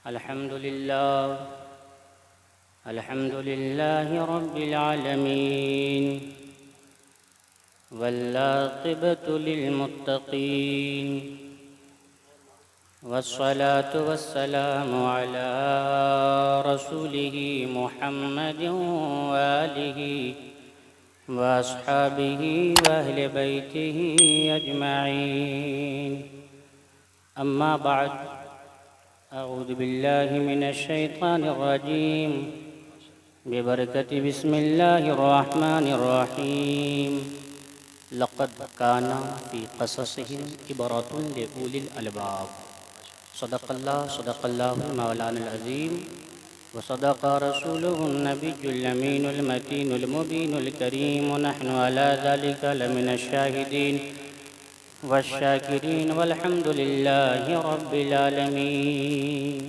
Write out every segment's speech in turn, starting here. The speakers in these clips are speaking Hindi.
अल्हम्दुलिल्लाह रब्बिल आलमीन वल्लाक़िबतु लिल्मुत्तक़ीन वस्सलातु वस्सलामु अला रसूलिही मुहम्मदिन व आलिही व अस्हाबिही व अहले बैतिही अजमईन। अम्मा बाद, अऊज़ु बिल्लाहि मिनश शैतानिर रजीम, बिबरकति बिस्मिल्लाहिर रहमानिर रहीम। लक़द काना फ़ी क़ससिहिम इबरतुन लिउलिल अलबाब। सदक़ल्लाहुल मौलानाल अज़ीम व सदक़ रसूलुहुन नबियुल अमीनुल मतीनुल मुबीनुल करीम व नहनु अला ज़ालिका लमिनश शाहिदीन वश्शाकिरीन वल्हम्दुलिल्लाहि रब्बिल आलमीन।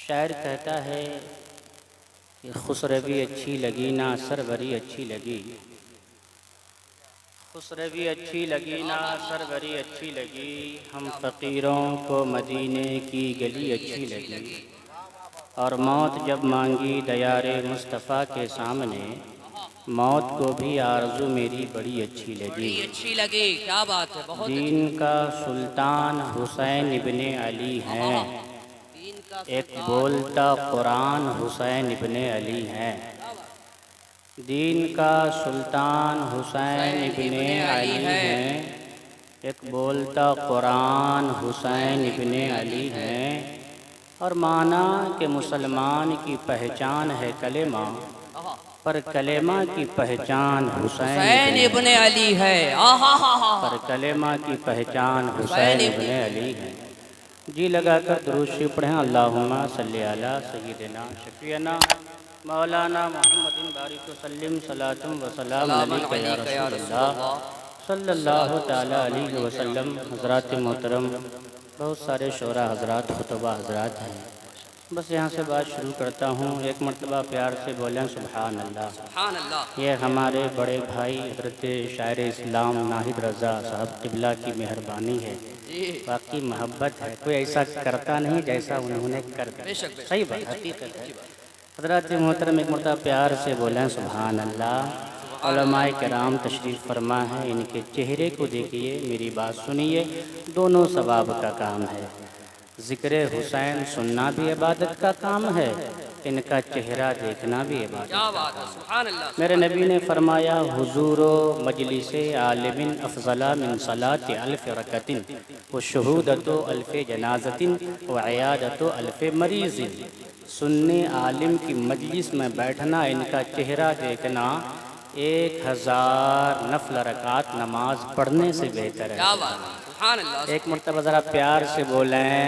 शायर कहता है कि खुसरवी अच्छी लगी ना सरवरी अच्छी लगी, खुसरवी अच्छी लगी ना सरवरी अच्छी लगी, हम फ़कीरों को मदीने की गली अच्छी लगी। और मौत जब मांगी दयारे मुस्तफ़ा के सामने, मौत को भी आरज़ू मेरी बड़ी अच्छी लगी। क्या बात है, बहुत दीन का सुल्तान हुसैन इब्ने अली हैं, एक बोलता कुरान हुसैन इब्ने अली हैं। दीन का सुल्तान हुसैन इब्ने अली हैं, एक बोलता कुरान हुसैन इब्ने अली हैं। और माना कि मुसलमान की पहचान है कलेमा, पर कलेमा की पहचान हुसैन इब्ने अली है। पर कलेमा की पहचान हुसैन इब्ने अली है। जी लगाकर दुरूद शरीफ पढ़ें। अल्लाहुम्मा सल्ली अला सय्यिदिना शफीअना मौलाना मुहम्मदिन बारिक वसल्लिम सलातुम व सलाम अलैका या रसूलल्लाह सल्लल्लाहु तआला अलैहि वसल्लम। हज़रात मोहतरम, बहुत सारे शोरा हज़रात, खुतबा हज़रात हैं। बस यहाँ से बात शुरू करता हूँ। एक मरतबा प्यार से बोलें सुभान अल्लाह। ये हमारे बड़े भाई हज़रत शायर इस्लाम नाहिद रज़ा साहब क़िबला की मेहरबानी है, बाकी मोहब्बत है। कोई ऐसा करता नहीं जैसा उन्होंने कर दिया। सही बात, हकीकत है। हज़रात मोहतरम, एक मरतबा प्यार से बोलें सुभान अल्लाह। उलमाए किराम तशरीफ़ फरमा है, इनके चेहरे को देखिए, मेरी बात सुनिए, दोनों सवाब का काम है। ज़िक्र हुसैन सुनना भी इबादत का काम है, इनका चेहरा देखना भी इबादत का काम है। मेरे नबी ने फरमाया, हुज़ूरो मजलिसे आलिमिन अफ़ज़ला मिन सलाति अल्फ़ रकतिन व शुहूदतो अल्फ़ जनाज़तिन व इयादतो अल्फ़ मरीज़िन। सुन्नी आलिम की मजलिस में बैठना, इनका चेहरा देखना 1000 नफल रकात नमाज पढ़ने से बेहतर है। एक मरतबा ज़रा प्यार से बोलें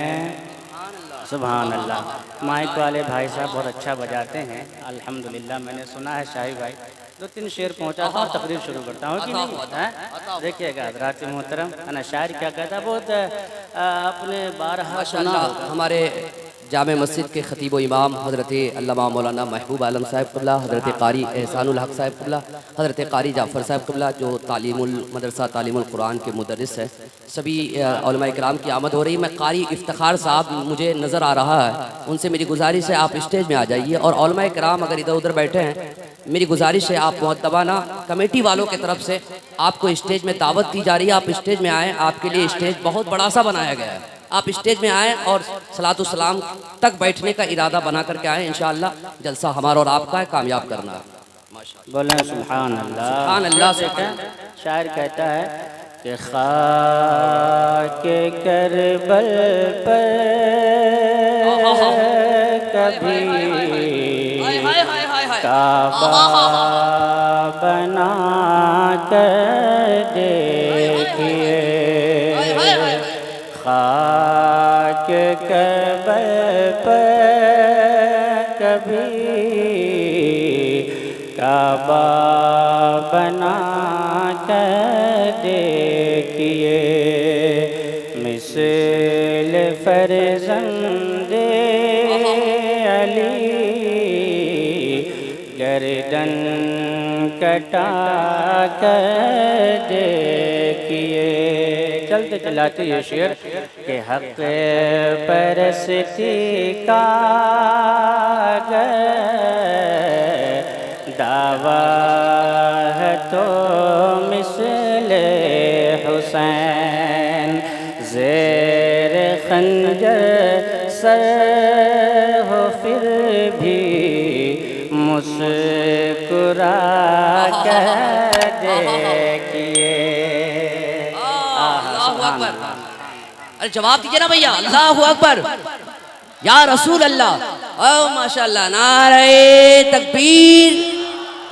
सुभान अल्लाह। माइक वाले भाई साहब बहुत अच्छा बजाते हैं अल्हम्दुलिल्लाह। मैंने सुना है शाही भाई 2-3 शेर पहुँचाता हूँ, तकरीर शुरू करता हूँ कि नहीं है। देखिएगा हज़रात मोहतरम, ना शायर क्या कहता है, बहुत अपने बारहा सुना होगा। हमारे जामे मस्जिद के खतीब व इमाम हज़रत अल्लामा मौलाना महबूब आलम साहब क़िबला, हज़रत क़ारी एहसानुल हक़ साहब क़िबला, हज़रत क़ारी जाफ़र साहब क़िबला, जो तालीमुल मदरसा तालीमुल कुरान के मुदर्रिस है, सभी उलमाए किराम की आमद हो रही है। मैं क़ारी इफ्तिखार साहब मुझे नज़र आ रहा है, उनसे मेरी गुजारिश है आप स्टेज में आ जाइए। और उलमाए किराम अगर इधर उधर बैठे हैं, मेरी गुजारिश है आप मुअद्दबाना कमेटी वालों की तरफ से आपको स्टेज में दावत दी जा रही है, आप स्टेज में आएँ। आपके लिए स्टेज बहुत बड़ा सा बनाया गया है, आप स्टेज में आएँ और सलातो सलाम तक बैठने का इरादा बना करके आएँ। इंशाअल्लाह जलसा हमारा और आपका है, कामयाब करना। बोलें सुभान अल्लाह। सुभान अल्लाह से शायर कहता है कि खाके करबल पर कभी काबा बना कर देखिए, खाके करबल पर कभी काबा बना कर देखिए। मिसल फर्जंदे अली गर्दन कटा कर देखिए। चलते चलाते ये शेर के हक़ परस्ती का दावा है तो मिसले हुसैन ज़ेर खंजर सर हो फिर भी मुस्कुरा कर देखिए। अल्लाहु अकबर। अरे जवाब दीजिए ना भैया, अल्लाहु अकबर या रसूल अल्लाह। ओ माशाअल्लाह, नारे तकबीर,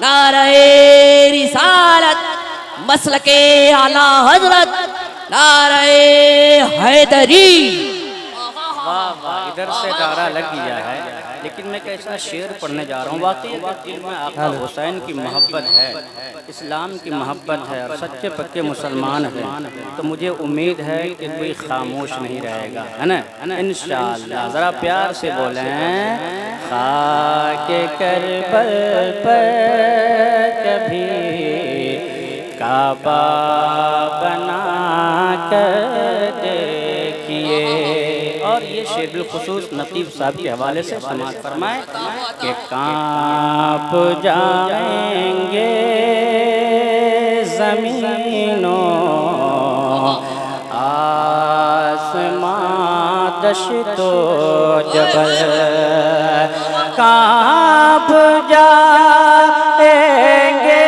नारे रिसालत, मसलके आला हजरत, नारे हैदरी। वाह वाह, इधर से नारा लग गया है। लेकिन मैं कैसा शेर पढ़ने जा रहा हूँ। वाकई दिल में आका हुसैन की मोहब्बत है, इस्लाम की मोहब्बत है और सच्चे पक्के मुसलमान हैं, तो मुझे उम्मीद है कि कोई खामोश नहीं रहेगा, है ना इंशाअल्लाह। ज़रा प्यार से बोलें, खाके करबल पर कभी काबा बना कर देखिए। और ये शेर बिलखुसूस नकीब साहब के हवाले से समाज फरमाए कि कांप जाएंगे ज़मीनों आसमां दश्तो जबल, कांप जाएंगे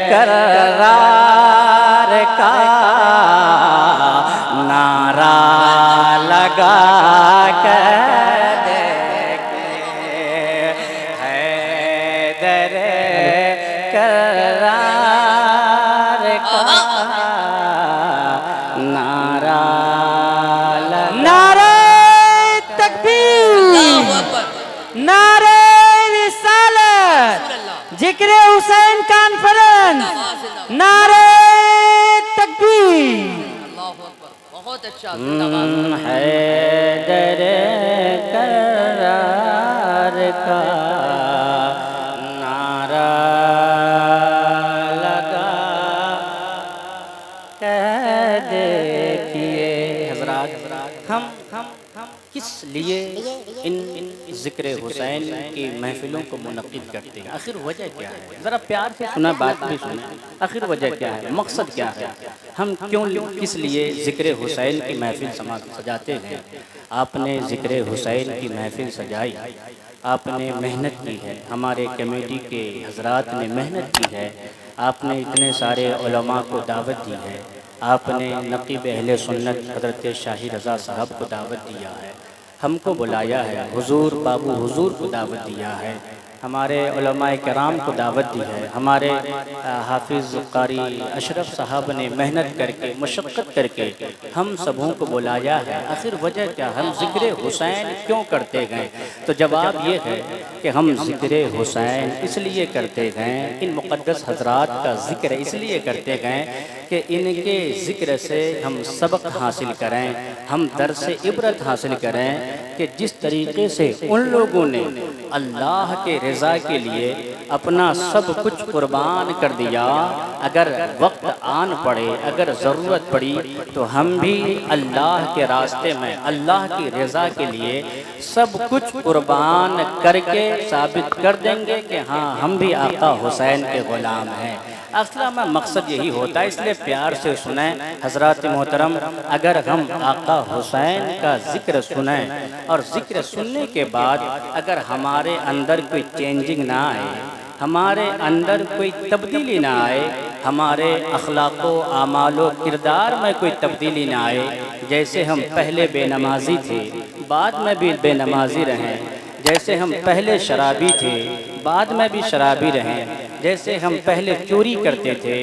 करार का नारा लगा कर देखिए, हैदर करार का नारा नारे तकबीर, नारे रिसालत, जिक्र हुसैन कॉन्फ्रेंस, नारे तकबीर। बहुत अच्छा। हैदर करार का नारा लगा कर देखिए। हज़रात, हम किस लिए इन ज़िक्र हुसैन की महफ़िलों को मुनक़िद करते हैं? आखिर वजह क्या है? ज़रा प्यार से सुना, बात भी सुना। आखिर वजह क्या है, मकसद क्या है? हम क्यों किस लिए ज़िक्र हुसैन की महफ़िल सजाते हैं? आपने ज़िक्र हुसैन की महफ़िल सजाई, आपने मेहनत की है, हमारे कमेटी के हज़रात ने मेहनत की है, आपने इतने सारे उलमा को दावत दी है, आपने नक़ीब अहले सुन्नत हज़रत शाही रज़ा साहब को दावत दिया है, हमको बुलाया है, हुजूर बाबू हुजूर को दावत दिया है, हमारे उलमाए कराम को दावत दी है, हमारे हाफिज़ कारी अशरफ साहब ने मेहनत करके मशक्क़त करके हम सबों को बुलाया है। आखिर वजह क्या, हम ज़िक्र हुसैन क्यों करते गए? तो जवाब ये है कि हम ज़िक्र हुसैन इसलिए करते गए, इन मुक़द्दस हज़रात का ज़िक्र इसलिए करते गए कि इनके ज़िक्र से हम सबक हासिल करें, हम दर्स इबरत हासिल करें कि जिस तरीक़े से उन लोगों ने अल्लाह के रज़ा के लिए अपना सब कुछ कुर्बान कर दिया, अगर वक्त आन पड़े, अगर ज़रूरत पड़ी तो हम भी अल्लाह के रास्ते में अल्लाह की रज़ा के लिए सब कुछ कुर्बान करके साबित कर देंगे कि हाँ हम भी आका हुसैन के ग़ुलाम हैं। असला में मकसद यही होता है, इसलिए प्यार से सुने हज़रात मोहतरम। अगर हम आका हुसैन का ज़िक्र सुने और ज़िक्र सुनने के बाद अगर हमारे अंदर कोई चेंजिंग ना आए, हमारे अंदर कोई तब्दीली ना आए, हमारे अखलाक़ो आमालो किरदार में कोई तब्दीली ना आए, जैसे हम पहले बेनमाजी थे बाद में भी बेनमाजी रहें, जैसे हम पहले शराबी थे बाद में भी शराबी रहें, जैसे हम पहले चोरी करते थे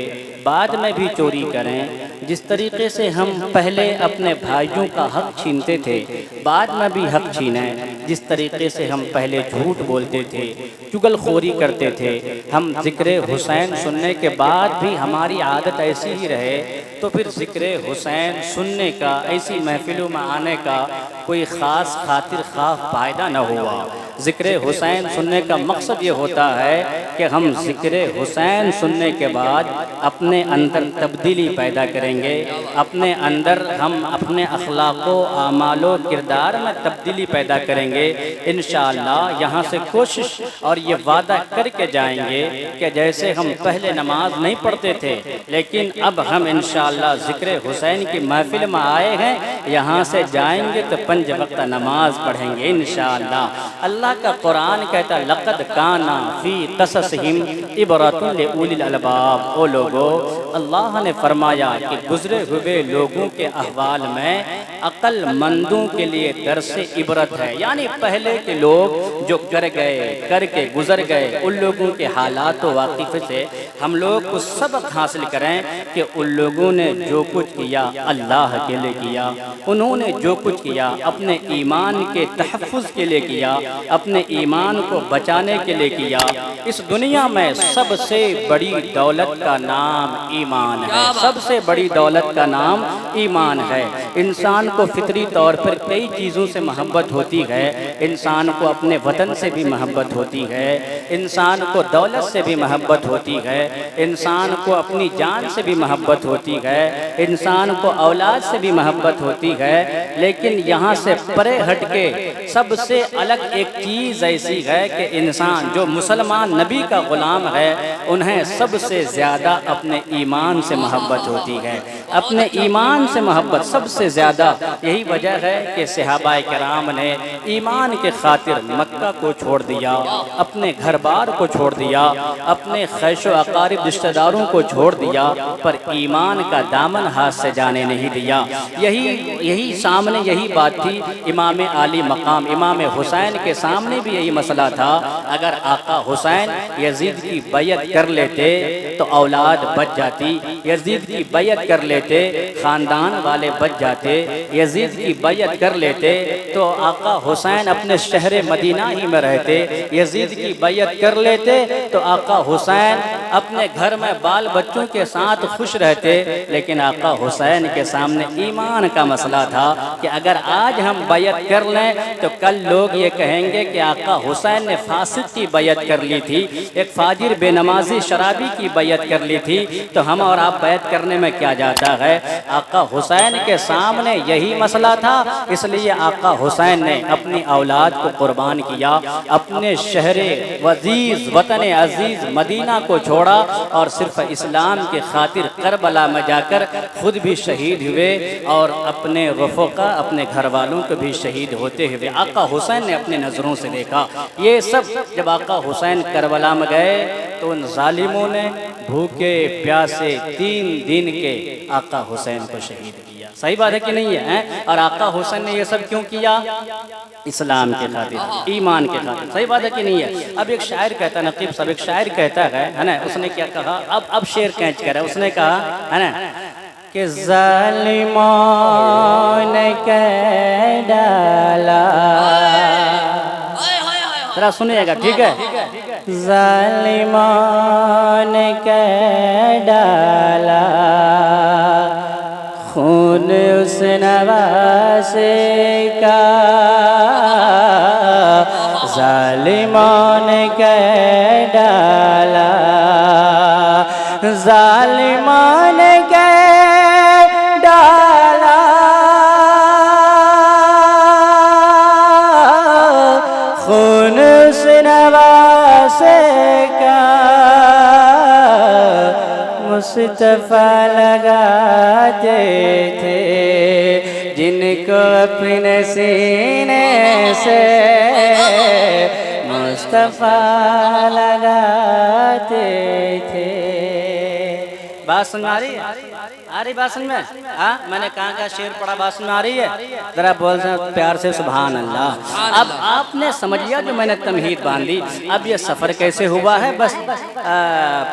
बाद में भी चोरी करें, जिस तरीके से हम पहले अपने भाइयों का हक़ छीनते थे बाद में भी हक़ छीनें, जिस तरीके से हम पहले झूठ बोलते थे, चुगलखोरी करते थे, हम ज़िक्र हुसैन सुनने के बाद भी हमारी आदत ऐसी ही रहे, तो फिर ज़िक्र हुसैन सुनने का, ऐसी महफिलों में आने का कोई ख़ास खातिर ख़्वाह फ़ायदा न हुआ। ज़िक्र हुसैन सुनने का मकसद ये होता है कि हम ज़िक्र हुसैन सुनने के बाद अपने अंदर तब्दीली पैदा करेंगे, अपने अंदर हम अपने अखलाक़ो आमालो किरदार में तब्दीली पैदा करेंगे। इंशाअल्लाह यहाँ से कोशिश और ये वादा करके जाएंगे कि जैसे हम पहले नमाज नहीं पढ़ते थे, लेकिन अब हम इंशाअल्लाह ज़िक्र हुसैन की महफिल में आए हैं, यहाँ से जाएंगे तो 5 वक्त नमाज पढ़ेंगे इंशाअल्लाह। अल्लाह का कुरान कहता है लक़द काना फ़ी क़ससिहिम इबरतुन लिउलिल अलबाब। ओ लोगो, अल्लाह ने फरमाया कि गुजरे हुए लोगों के अहवाल में अक्लमंदों के लिए दर्स इबरत है। यानी पहले के लोग जो कर गए, करके गुजर गए, उन लोगों के हालात व वाक़िफ़ से हम लोग को सबक हासिल करें कि उन लोगों ने जो कुछ किया अल्लाह के लिए किया, उन्होंने जो कुछ किया अपने ईमान के तहफ़्फ़ुज़ के लिए किया, अपने ईमान को बचाने के लिए किया। इस दुनिया में सबसे बड़ी दौलत का नाम ईमान है, सबसे बड़ी दौलत का नाम ईमान है। इंसान को फितरी तौर पर कई चीज़ों से मोहब्बत होती है। इंसान को अपने वतन से भी मोहब्बत होती है, इंसान को दौलत से भी मोहब्बत होती है, इंसान को अपनी जान से भी मोहब्बत होती है, इंसान को औलाद से भी मोहब्बत होती है। लेकिन यहाँ से परे हट के सबसे अलग एक चीज़ ऐसी है कि इंसान जो मुसलमान नबी का ग़ुलाम है, उन्हें सबसे ज़्यादा अपने ईमान से मोहब्बत होती है, अपने ईमान से मोहब्बत सबसे ज़्यादा। यही वजह है कि सहाबाए किराम ने ईमान के खातिर मक्का को छोड़ दिया, अपने घर बार को छोड़ दिया, अपने खैशो अकारिब रिश्तेदारों को छोड़ दिया, पर ईमान का दामन हाथ से जाने नहीं दिया। यही सामने यही बात थी इमाम आली मकाम इमाम हुसैन के सामने भी यही मसला था। अगर आका हुसैन यजीद की बैयत कर लेते तो औलाद बच जाती, यजीद की बैयत कर लेते ख़ानदान वाले बच जाते, यजीद की बैयत कर लेते तो आका हुसैन अपने शहर मदीना ही में रहते, यजीद की बैयत कर लेते तो आका हुसैन अपने घर में बाल बच्चों के साथ खुश रहते। लेकिन आका हुसैन के सामने ईमान का मसला था कि अगर आज हम बैयत कर लें तो कल लोग ये कहेंगे कि आका हुसैन ने फासिद की बैयत कर ली थी, एक फाजिर बेनमाजी शराबी की बैयत कर ली थी, तो हम और आप बैयत करने में क्या जाता है। आका हुसैन के सामने यही मसला था, इसलिए आका हुसैन ने अपनी औलाद को कुर्बान किया, अपने शहरे वजीज वतन अजीज मदीना को छोड़ा और सिर्फ इस्लाम के खातिर करबला में जाकर खुद भी शहीद हुए और अपने रफ़ोका अपने घर वालों को भी शहीद होते हुए आका हुसैन ने अपने नज़रों से देखा। ये सब जब आका हुसैन करबला में गए तो उन जालिमों ने भूखे प्यासे 3 दिन के आका हुसैन को शहीद किया। सही बात है कि नहीं है? और आका हुसैन ने ये सब क्यों किया? इस्लाम के खातिर, ईमान के खातिर। सही बात है कि नहीं है? अब एक शायर कहता है, नकीब साहब एक शायर कहता है ना, उसने क्या कहा, अब शेर कैच कर रहा है, उसने कहा है ना कि ज़ालिमों ने कह डाला, जरा सुनिएगा ठीक है। ज़ालिमों ने कह डाला खून उस नवासे का, ज़ालिमों ने कह डाला, ज़ालिमों ने कह डाला खून उस नवासे का, मुस्तफ़ा लगाते थे जिनको अपने सीने से, मुस्तफ़ा लगाते थे। बात समझ आ रही है? आ रही भाषण में? हाँ, मैंने कहाँ का शेर पढ़ा भाषण में आ रही है? जरा बोल प्यार से सुभान अल्लाह। अब आपने समझ लिया जो मैंने तमहीद बांधी। अब ये सफ़र कैसे हुआ है, बस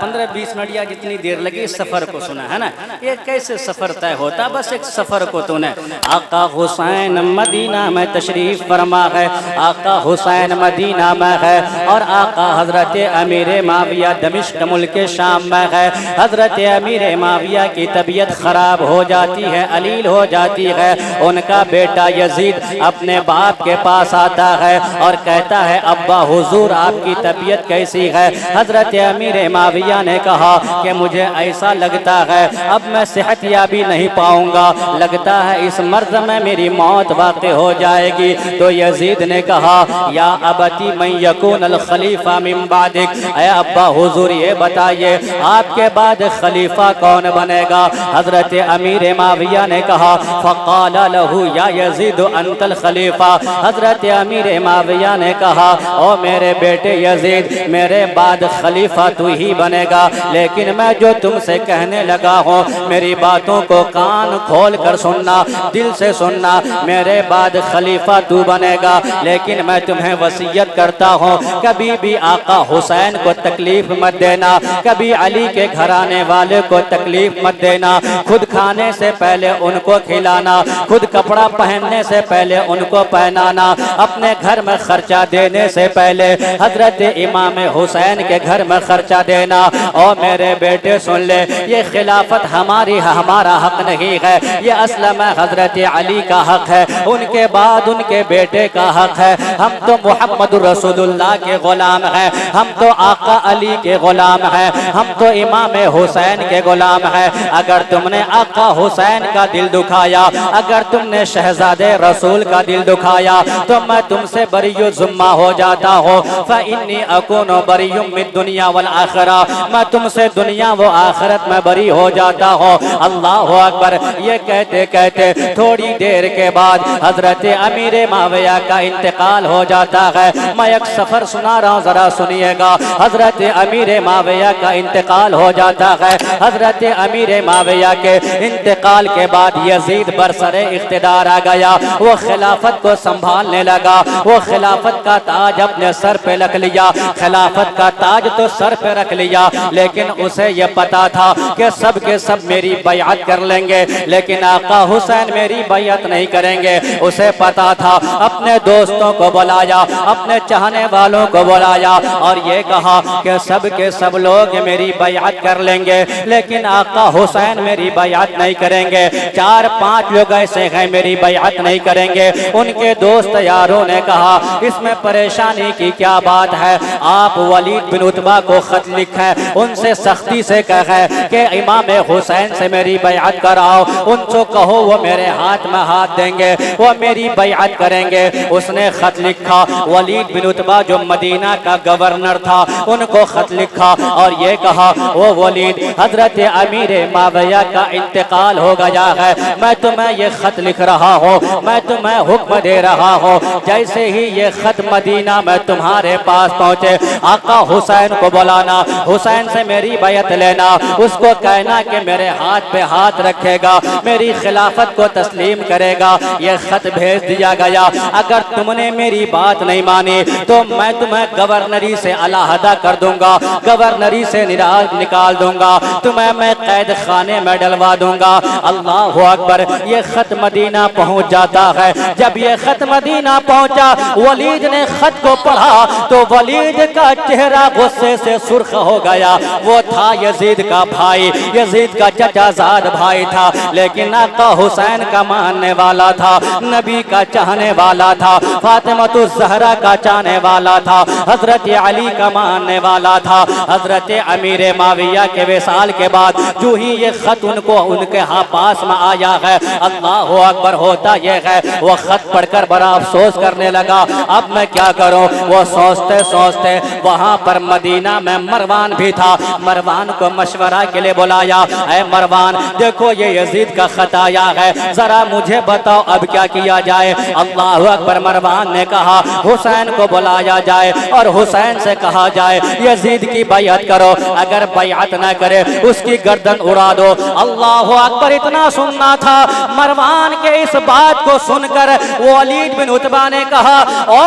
15-20 मिनट या जितनी देर लगी इस सफ़र को सुना है ना। ये कैसे सफ़र तय होता, बस एक सफ़र को तूने। आका हुसैन मदीना में तशरीफ़ फरमा है, आका हुसैन मदीना में है, और आका हज़रत अमीर माविया दमिश्क मुल्क शाम में है। हज़रत अमीर माविया की तबीयत ख़राब हो जाती है, अलील हो जाती है। उनका बेटा यजीद अपने बाप के पास आता है और कहता है अब्बा हुजूर आपकी तबीयत कैसी है? हज़रत अमीर माविया ने कहा कि मुझे ऐसा लगता है अब मैं सेहत याबी नहीं पाऊंगा, लगता है इस मर्ज में मेरी मौत वाक़ई हो जाएगी। तो यजीद ने कहा या अबती मैं यकून अल खलीफा मिन बादिक, ऐ अब्बा हुजूर ये बताइए आपके बाद खलीफा कौन बनेगा? हज़रत अमीर माविया ने कहा फ़क़ाल लहू या यजीद अंतल खलीफा। हज़रत अमीर माविया ने कहा ओ मेरे बेटे यजीद, मेरे बाद खलीफा तू ही बनेगा, लेकिन मैं जो तुमसे कहने लगा हूँ मेरी बातों को कान खोल कर सुनना, दिल से सुनना। मेरे बाद खलीफा तू बनेगा, लेकिन मैं तुम्हें वसीयत करता हूँ कभी भी आका हुसैन को तकलीफ मत देना, कभी अली के घराने वाले को तकलीफ मत देना। खुद खाने से पहले उनको खिलाना, खुद कपड़ा पहनने से पहले उनको पहनाना, अपने घर में खर्चा देने से पहले हजरत इमाम हुसैन के घर में खर्चा देना। और मेरे बेटे सुन ले, ये खिलाफत हमारा हक नहीं है, ये असल में हजरत अली का हक है, उनके बाद उनके बेटे का हक है। हम तो मोहम्मद रसूलुल्लाह के गुलाम हैं, हम तो आका अली के गुलाम हैं, हम तो इमाम हुसैन के गुलाम हैं। अगर तुमने आका हुसैन का दिल दुखाया, अगर तुमने शहजादे रसूल का दिल दुखाया, तो मैं तुमसे बरीयु जुम्मा हो जाता हूँ। फ़इन्नी अकूनु बरीयुम मिन दुनिया वल आखिरा, मैं तुमसे दुनिया व आखिरत में बरी हो जाता हूँ। अल्लाह अकबर। ये कहते कहते थोड़ी देर के बाद हजरत अमीर माविया का इंतकाल हो जाता है। मैं एक सफर सुना रहा हूँ, जरा सुनिएगा। हजरत अमीर माविया का इंतकाल हो जाता है। हजरत अमीर माविया के इंतकाल के बाद यजीद बरसरे इख्तिदार आ गया, वो खिलाफत को संभालने लगा। वो खिलाफत का ताज अपने सर पे रख लिया, खिलाफत का ताज तो सर पे रख लिया, लेकिन उसे ये पता था कि सब के सब मेरी बैअत कर लेंगे, लेकिन आका हुसैन मेरी बैअत नहीं करेंगे। उसे पता था। अपने दोस्तों को बुलाया, अपने चाहने वालों को बुलाया और ये कहा कि सब के सब लोग मेरी बैअत कर लेंगे, लेकिन आका हुसैन मेरी बैअत नहीं करेंगे। 4-5 लोग ऐसे हैं मेरी बैअत नहीं करेंगे। उनके दोस्त यारों ने कहा इसमें परेशानी की क्या बात है, आप वलीद बिन उतबा को खत लिखें, उनसे सख्ती से कहें कि इमाम हुसैन से मेरी बैअत कराओ, उनको कहो वो मेरे हाथ में हाथ देंगे, वो मेरी बैअत करेंगे। उसने खत लिखा, वलीद बिन उतबा जो मदीना का गवर्नर था उनको खत लिखा और ये कहा वो वलीद हजरत अमीर माविया का इंतकाल हो गया है, मैं तुम्हें ये खत लिख रहा हूँ, मैं तुम्हें हुक्म दे रहा हूँ, जैसे ही ये खत मदीना में तुम्हारे पास पहुँचे आका हुसैन को बुलाना, हुसैन से मेरी बैअत लेना, उसको कहना कि मेरे हाथ पे हाथ रखेगा, मेरी खिलाफत को तस्लीम करेगा। ये खत भेज दिया गया। अगर तुमने मेरी बात नहीं मानी तो मैं तुम्हें गवर्नरी से अलहदा कर दूंगा, गवर्नरी से निकाल दूंगा, तुम्हें मैं कैद खाने में डलवा दूंगा। अल्लाह अकबर। ये खत मदीना पहुंच जाता है। जब ये खत मदीना पहुंचा, वलीद ने खत को पढ़ा तो वलीद का चेहरा गुस्से से सुर्ख हो गया। वो था यजीद का भाई, यजीद का चचाजाद भाई था, लेकिन आका हुसैन का मानने वाला था, नबी का चाहने वाला था, फातिमातुज ज़हरा का चाहने वाला था, हजरत अली का मानने वाला था। हजरत अमीर माविया के विसाल के बाद जो ही ये खत उनको उनके पास में आया है, अल्लाह अकबर। होता यह है वो खत पढ़कर बड़ा अफसोस करने लगा, अब मैं क्या करूं। वो सोचते सोचते वहां पर मदीना में मरवान भी था, मरवान को मशवरा के लिए बुलाया। ऐ मरवान, देखो ये यजीद का खत आया है, जरा मुझे बताओ अब क्या किया जाए। अल्लाह अकबर। मरवान ने कहा हुसैन को बुलाया जाए और हुसैन से कहा जाए यजीद की बैअत करो, अगर बैअत ना करे उसकी गर्दन उड़ा दो। अल्लाह अकबर इतना सुनना था। मरवान के इस बात को सुनकर वलीद बिन उतबा ने कहा, ओ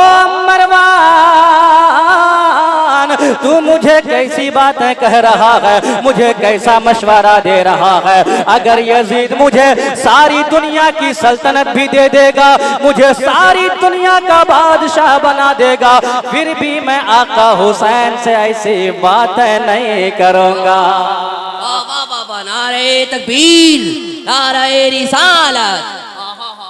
मरवान, तू मुझे कैसी बातें कह रहा है, मुझे कैसा मशवरा दे रहा है? अगर यजीद मुझे सारी दुनिया की सल्तनत भी दे देगा, मुझे सारी दुनिया का बादशाह बना देगा, फिर भी मैं आका हुसैन से ऐसी बातें नहीं करूंगा। नारे तकबीर, नारे रिसालत।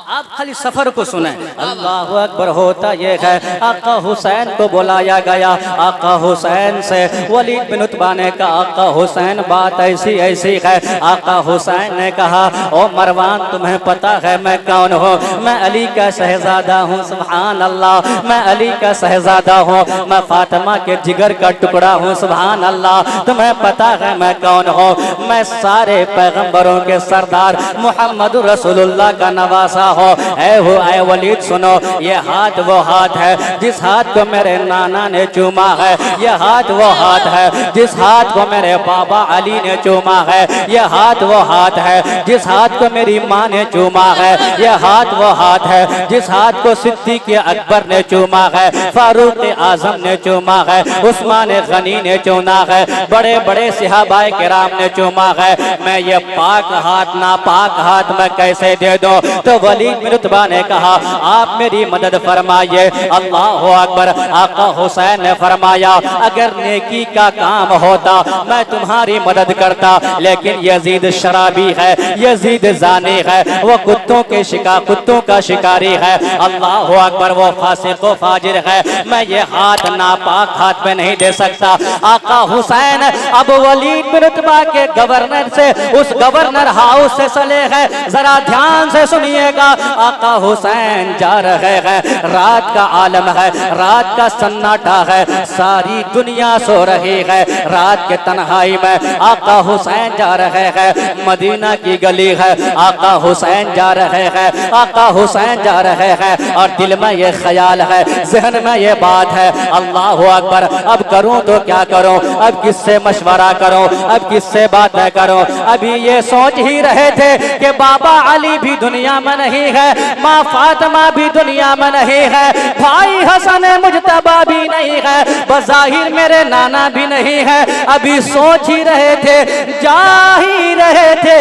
आप खाली सफर को सुने। अल्लाह अकबर होता ये है, आका हुसैन को बुलाया गया। आका हुसैन से वलीद बिन उतबा ने कहा, आका हुसैन बात ऐसी ऐसी है। आका हुसैन ने कहा, ओ मरवान, तुम्हें पता है मैं कौन हूँ? मैं अली का शहजादा हूँ। सुभान अल्लाह, मैं अली का शहजादा हूँ, मैं फातिमा के जिगर का टुकड़ा हूँ। सुभान अल्लाह, तुम्हें पता है मैं कौन हूँ? मैं सारे पैगंबरों के सरदार मोहम्मद रसूलुल्लाह का नवासा हो। ऐ वलीद सुनो, ये हाथ वो हाथ है जिस हाथ को मेरे नाना ने चूमा है। ये हाथ वो हाथ है जिस हाथ को मेरे बाबा अली ने चूमा है। ये हाथ वो हाथ है जिस हाथ को मेरी माँ ने चूमा है। ये हाथ वो हाथ है जिस हाथ को सिद्दीक़ अकबर ने चूमा है, फारूक आजम ने चूमा है, उस्मान गनी ने चूमा है, बड़े बड़े सहाबाए किराम ने चूमा है। मैं ये पाक हाथ नापाक हाथ मैं कैसे दे दूं? तो वलीद बिन उतबा ने कहा, आप मेरी मदद फरमाइए। अल्लाह अकबर। आका हुसैन ने फरमाया, अगर नेकी का काम होता मैं तुम्हारी मदद करता, लेकिन यजीद शराबी है, यजीद जानी है, वो कुत्तों का शिकारी है। अल्लाह अकबर, वो फासिक व फाजिर है, मैं ये हाथ नापाक हाथ में नहीं दे सकता। आका हुसैन अब वलीद बिन उतबा के गवर्नर से, उस गवर्नर हाउस से चले हैं। जरा ध्यान से सुनिएगा। आका हुसैन जा रहे हैं, रात का आलम है, रात का सन्नाटा है, सारी दुनिया सो रही है। रात के तन्हाई में आका हुसैन जा रहे हैं। मदीना की गली है, आका हुसैन जा रहे हैं, आका हुसैन जा रहे हैं। और दिल में ये ख्याल है, जहन में ये बात है, अल्लाह अकबर, अब करूं तो क्या करूं? अब किससे मशवरा करूं? अब किससे बातें करूं? अभी ये सोच ही रहे थे कि बाबा अली भी दुनिया में नहीं है, माँ फातिमा भी दुनिया में नहीं है, भाई हसन मुजतबा भी नहीं है, बज़ाहिर मेरे नाना भी नहीं है। अभी सोच ही रहे थे, जा ही रहे थे,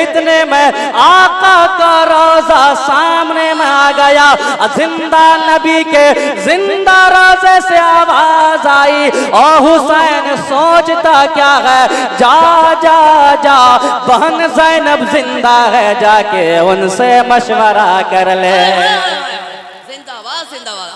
इतने में आका का रोजा सामने में आ गया। जिंदा नबी के जिंदा रोजे से आवाज आई, ओ हुसैन सोचता क्या है? जा जा जा, बहन ज़ैनब जिंदा है, जाके उनसे मशवरा कर ले। जिंदाबाद जिंदाबाद।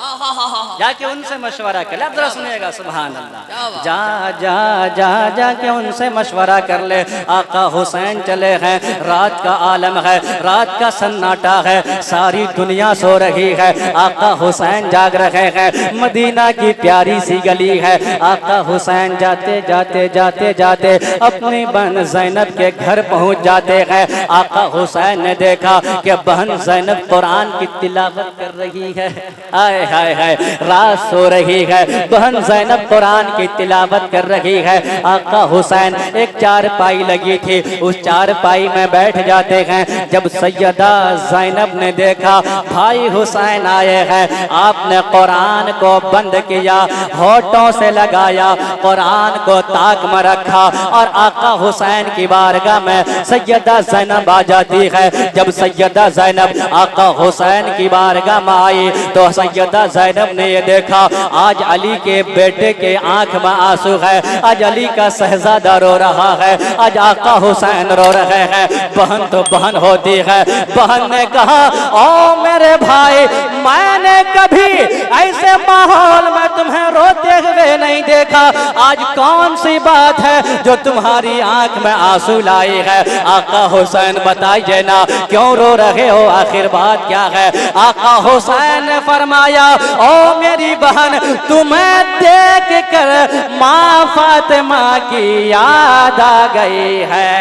जाके उनसे मशवरा कर ले। अब जरा सुनिएगा, सुभान अल्लाह। जा जा जा जाके उनसे मशवरा कर ले। आका हुसैन चले हैं, रात का आलम है, रात का सन्नाटा है, सारी दुनिया सो रही है। आका हुसैन जाग रहे हैं। मदीना की प्यारी सी गली है। आका हुसैन जाते जाते जाते जाते अपनी बहन ज़ैनब के घर पहुंच जाते हैं। आका हुसैन ने देखा कि बहन ज़ैनब कुरान की तिलावत कर रही है। आए हाय हाय, रात सो रही है, बहन ज़ैनब कुरान की तिलावत कर रही है। आका हुसैन, एक चारपाई लगी थी, उस चारपाई में बैठ जाते हैं। जब सैयदा ज़ैनब ने देखा भाई हुसैन आए हैं, आपने कुरान को बंद किया, होठों से लगाया, कुरान को ताक में रखा और आका हुसैन की बारगाह में सैयदा ज़ैनब आ जाती है। जब सैयदा ज़ैनब आका हुसैन की बारगाह में आई तो सैयदा ज़ैनब ने ये देखा, आज अली के बेटे के आंख में आंसू है, आज अली का शहजादा रो रहा है, आज आका हुसैन रो रहे हैं। बहन तो बहन होती है। बहन ने कहा, ओ मेरे भाई, मैंने कभी ऐसे माहौल में तुम्हें रोते हुए नहीं देखा। आज कौन सी बात है जो तुम्हारी आंख में आंसू लाई है? आका हुसैन बताइए ना, क्यों रो रहे हो? आखिर बात क्या है? आका हुसैन ने फरमाया, ओ मेरी बहन, तुम्हें देख कर माँ फातिमा की याद आ गई है।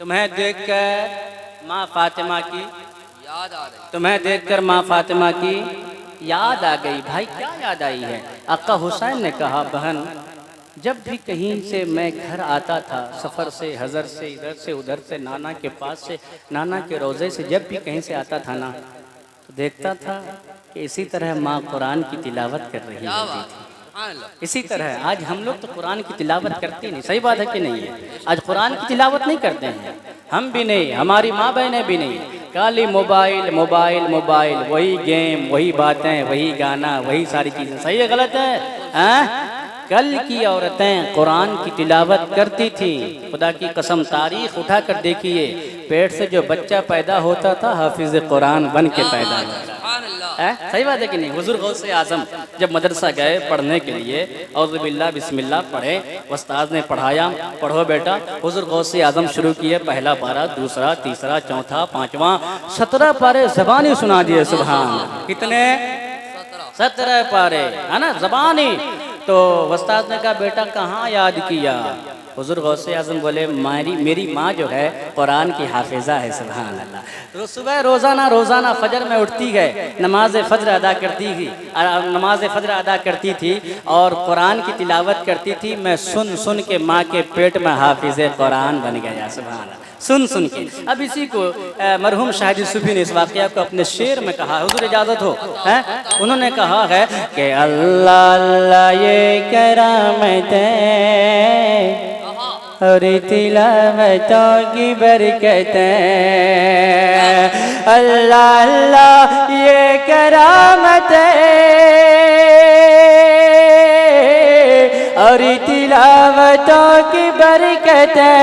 तुम्हें देखकर माँ फातिमा की याद आ रही, तुम्हें देखकर माँ फातिमा की याद आ गई। भाई क्या याद आई है? आका हुसैन ने कहा, बहन जब भी कहीं से मैं घर आता था, सफ़र से, हज़र से, इधर से उधर से, नाना के पास से, नाना के रोज़े से, जब भी कहीं से आता था ना, तो देखता था कि इसी तरह माँ कुरान की तिलावत कर रही होती थी। इसी तरह आज हम लोग तो कुरान की तिलावत करते नहीं, सही बात है कि नहीं है? आज कुरान की तिलावत नहीं करते हैं, हम भी नहीं, हमारी माँ बहनें भी नहीं। खाली मोबाइल मोबाइल मोबाइल, वही गेम, वही बातें, वही गाना, वही सारी चीज़ें। सही है गलत है? हाँ? कल की औरतें कुरान की तिलावत करती थी। खुदा की कसम, तारीख उठा कर देखिए, पेट से जो बच्चा पैदा होता था हाफिज कुरान बन के पैदा होता। सही बात है कि नहीं? हुजूर गौसे आजम जब मदरसा गए पढ़ने के लिए, औज़ु बिल्लाह बिस्मिल्लाह पढ़े, उस्ताद ने पढ़ाया, पढ़ो बेटा। हुजूर गौसे आजम शुरू किए, पहला पारा, दूसरा, तीसरा, चौथा, पांचवा, 17 पारे ज़बानी सुना दिए। सुभान। कितने? 17 पारे, है ना, ज़बानी। तो उस्ताद ने कहा, बेटा कहाँ याद किया? हुजूर गौसे आज़म बोले, मेरी माँ जो है कुरान की हाफिज़ा है। सुभान अल्लाह। तो सुबह रोज़ाना फजर में उठती है, नमाज फ़जर अदा करती थी और कुरान की तिलावत करती थी। मैं सुन के माँ के पेट में हाफिज़ कुरान बन गया। सुभान अल्लाह। सुन के। अब इसी को मरहूम शाहिद सूफी ने इस वाक़या को अपने शेर में कहा। हुजूर इजाज़त हो, हैं? उन्होंने कहा है कि अल्लाह अल्लाह ये करामतें और तिलावतों की बरकतें, अल्लाह अल्लाह ये करामतें और तिलावतों की बरकतें,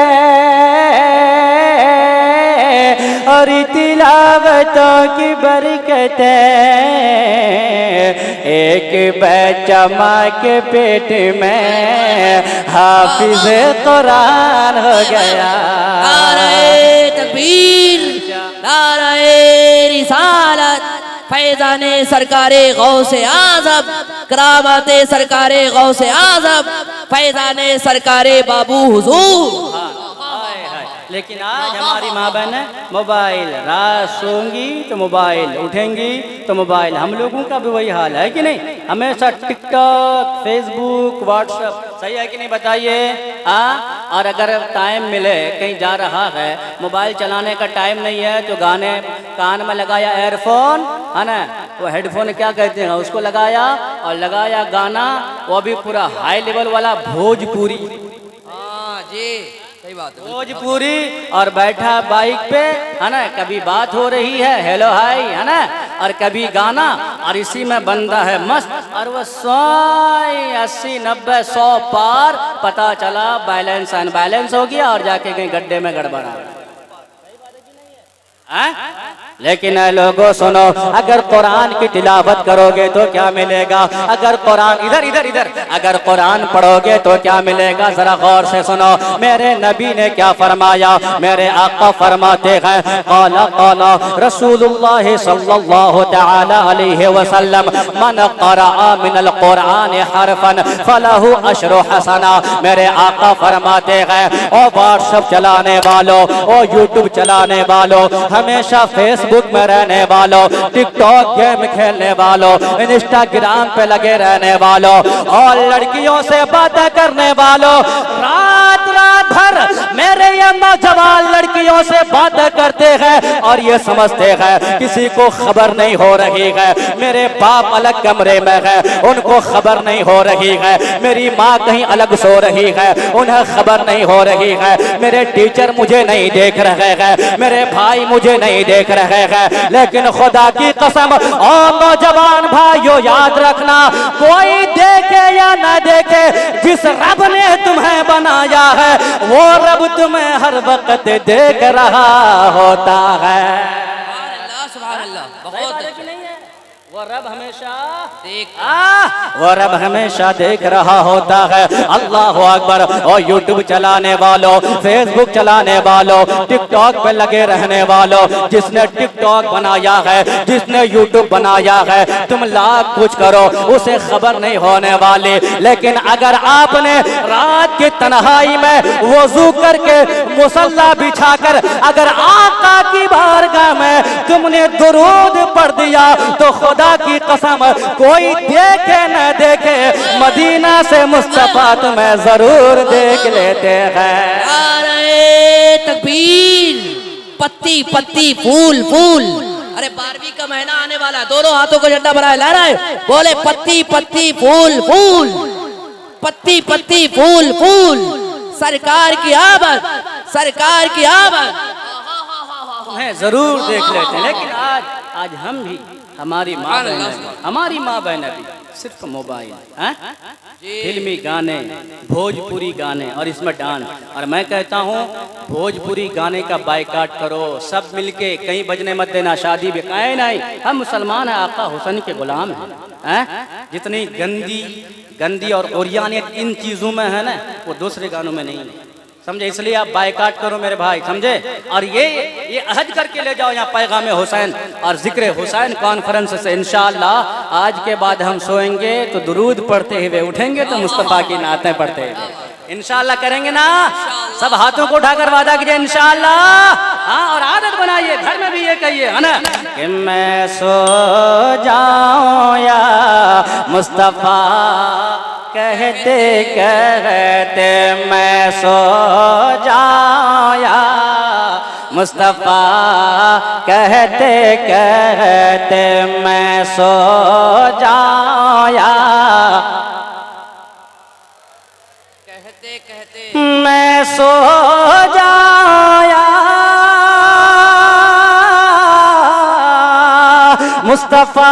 और तिलावतों की बरकतें। एक बच्चा माँ के पेट में हाफिज कुरान हो गया। नारे तकबीर, नारे रिसालत, फैज़ाने सरकारे गौसे आज़म, करामाते सरकारे गौसे आज़म, फैज़ाने सरकारे बाबू हुजूर। लेकिन आज हमारी माँ बहन मोबाइल, रात सोंगी तो मोबाइल, उठेंगी तो मोबाइल। हम लोगों का भी वही हाल है कि नहीं? हमेशा टिकटॉक, फेसबुक, व्हाट्सएप। सही है कि नहीं बताइए? हाँ। और अगर टाइम मिले, कहीं जा रहा है, मोबाइल चलाने का टाइम नहीं है, तो गाने कान में लगाया, एयरफोन है ना, वो हेडफोन क्या कहते हैं, उसको लगाया और लगाया गाना, वो भी पूरा हाई लेवल वाला भोजपुरी। हाँ जी, सही बात है। भोजपुरी, और बैठा बाइक पे, है ना, कभी बात हो रही है, हेलो हाय, है ना, और कभी गाना, और इसी में बंदा है मस्त। और वो 80, 90, 100 पार, पता चला बैलेंस अनबैलेंस हो गया और जाके कहीं गड्ढे में गड़बड़ा। लेकिन लोगों सुनो, अगर कुरान की तिलावत करोगे तो क्या मिलेगा? अगर कुरान इधर अगर कुरान पढ़ोगे तो क्या मिलेगा? जरा गौर से सुनो, मेरे नबी ने क्या फरमाया। मेरे आका फरमाते हैं, क़ाला क़ाला रसूलुल्लाह सल्लल्लाहु तआला अलैहि वसल्लम, मन क़रअ मिनल कुरान हरफन फलहु अशरु हसना। मेरे आका फरमाते हैं, ओ व्हाट्सएप चलाने वालों, ओ यूट्यूब चलाने वालों, हमेशा फेसबुक में रहने वालों, टिकटॉक गेम खेलने वालों, इंस्टाग्राम पे लगे रहने वालों, और लड़कियों से बातें करने वालों, रात भर मेरे ये नौजवान लड़कियों से बातें करते हैं और ये समझते हैं किसी को खबर नहीं हो रही है। मेरे बाप अलग कमरे में है, उनको खबर नहीं हो रही है। मेरी माँ कहीं अलग सो रही है, उन्हें खबर नहीं हो रही है। मेरे टीचर मुझे नहीं देख रहे हैं, मेरे भाई मुझे नहीं देख रहे हैं। लेकिन खुदा की कसम, और नौजवान भाइयों याद रखना, कोई देखे या न देखे, जिस रब ने तुम्हें बनाया है वो रब तुम्हें हर वक्त देख रहा होता है। सुभान अल्लाह, बहुत वो रब हमेशा देख रहा होता है। अल्लाह अकबर। और यूट्यूब चलाने वालों, फेसबुक चलाने वालों, टिकटॉक पे लगे रहने वालों, जिसने टिकटॉक बनाया है, जिसने यूट्यूब बनाया है, तुम लाख कुछ करो उसे खबर नहीं होने वाली। लेकिन अगर आपने रात की तन्हाई में वजू करके मुसल्ला बिछाकर अगर आका की बारगाह में तुमने दुरूद पढ़ दिया तो खुदा खुदा की कसम कोई देखे न देखे, मदीना से मुस्तफा तुम्हें जरूर देख लेते हैं। नारे तकबीर, पत्ती पत्ती फूल फूल। अरे 12वीं का महीना आने वाला, दोनों हाथों को झंडा बनाए ला रहा है, बोले पत्ती पत्ती फूल फूल, पत्ती पत्ती फूल फूल, सरकार की आमद, सरकार की आमद। तुम्हें जरूर देख लेते हैं, लेकिन आज हम भी, हमारी माँ बहन भी सिर्फ मोबाइल, फिल्मी गाने, भोजपुरी गाने और इसमें डांस। और मैं कहता हूँ भोजपुरी गाने का बायकाट करो, सब मिलके, कहीं बजने मत देना, शादी भी कहीं नहीं। हम मुसलमान हैं, आका हुसैन के गुलाम हैं। जितनी गंदी और ओरियानियत इन चीज़ों में है ना, वो दूसरे गानों में नहीं है, समझे? इसलिए आप बायकाट करो मेरे भाई, समझे? और ये अहद करके ले जाओ यहाँ पैगाम हुसैन और जिक्र हुसैन कॉन्फ्रेंस से इंशाअल्लाह आज के बाद हम सोएंगे तो दुरूद पढ़ते हुए उठेंगे, तो मुस्तफ़ा की नातें पढ़ते हुए इंशाअल्लाह करेंगे ना। सब हाथों को उठाकर वादा कीजिए इंशाअल्लाह। हाँ, और आदत बनाइए, घर में भी ये कहिए, है ना, कि मैं सो जाऊं या मुस्तफ़ा कहते कहते मैं सो जाऊं या मुस्तफ़ा कहते कहते मैं सो जाऊं या कहते कहते मैं सो जाऊं या मुस्तफ़ा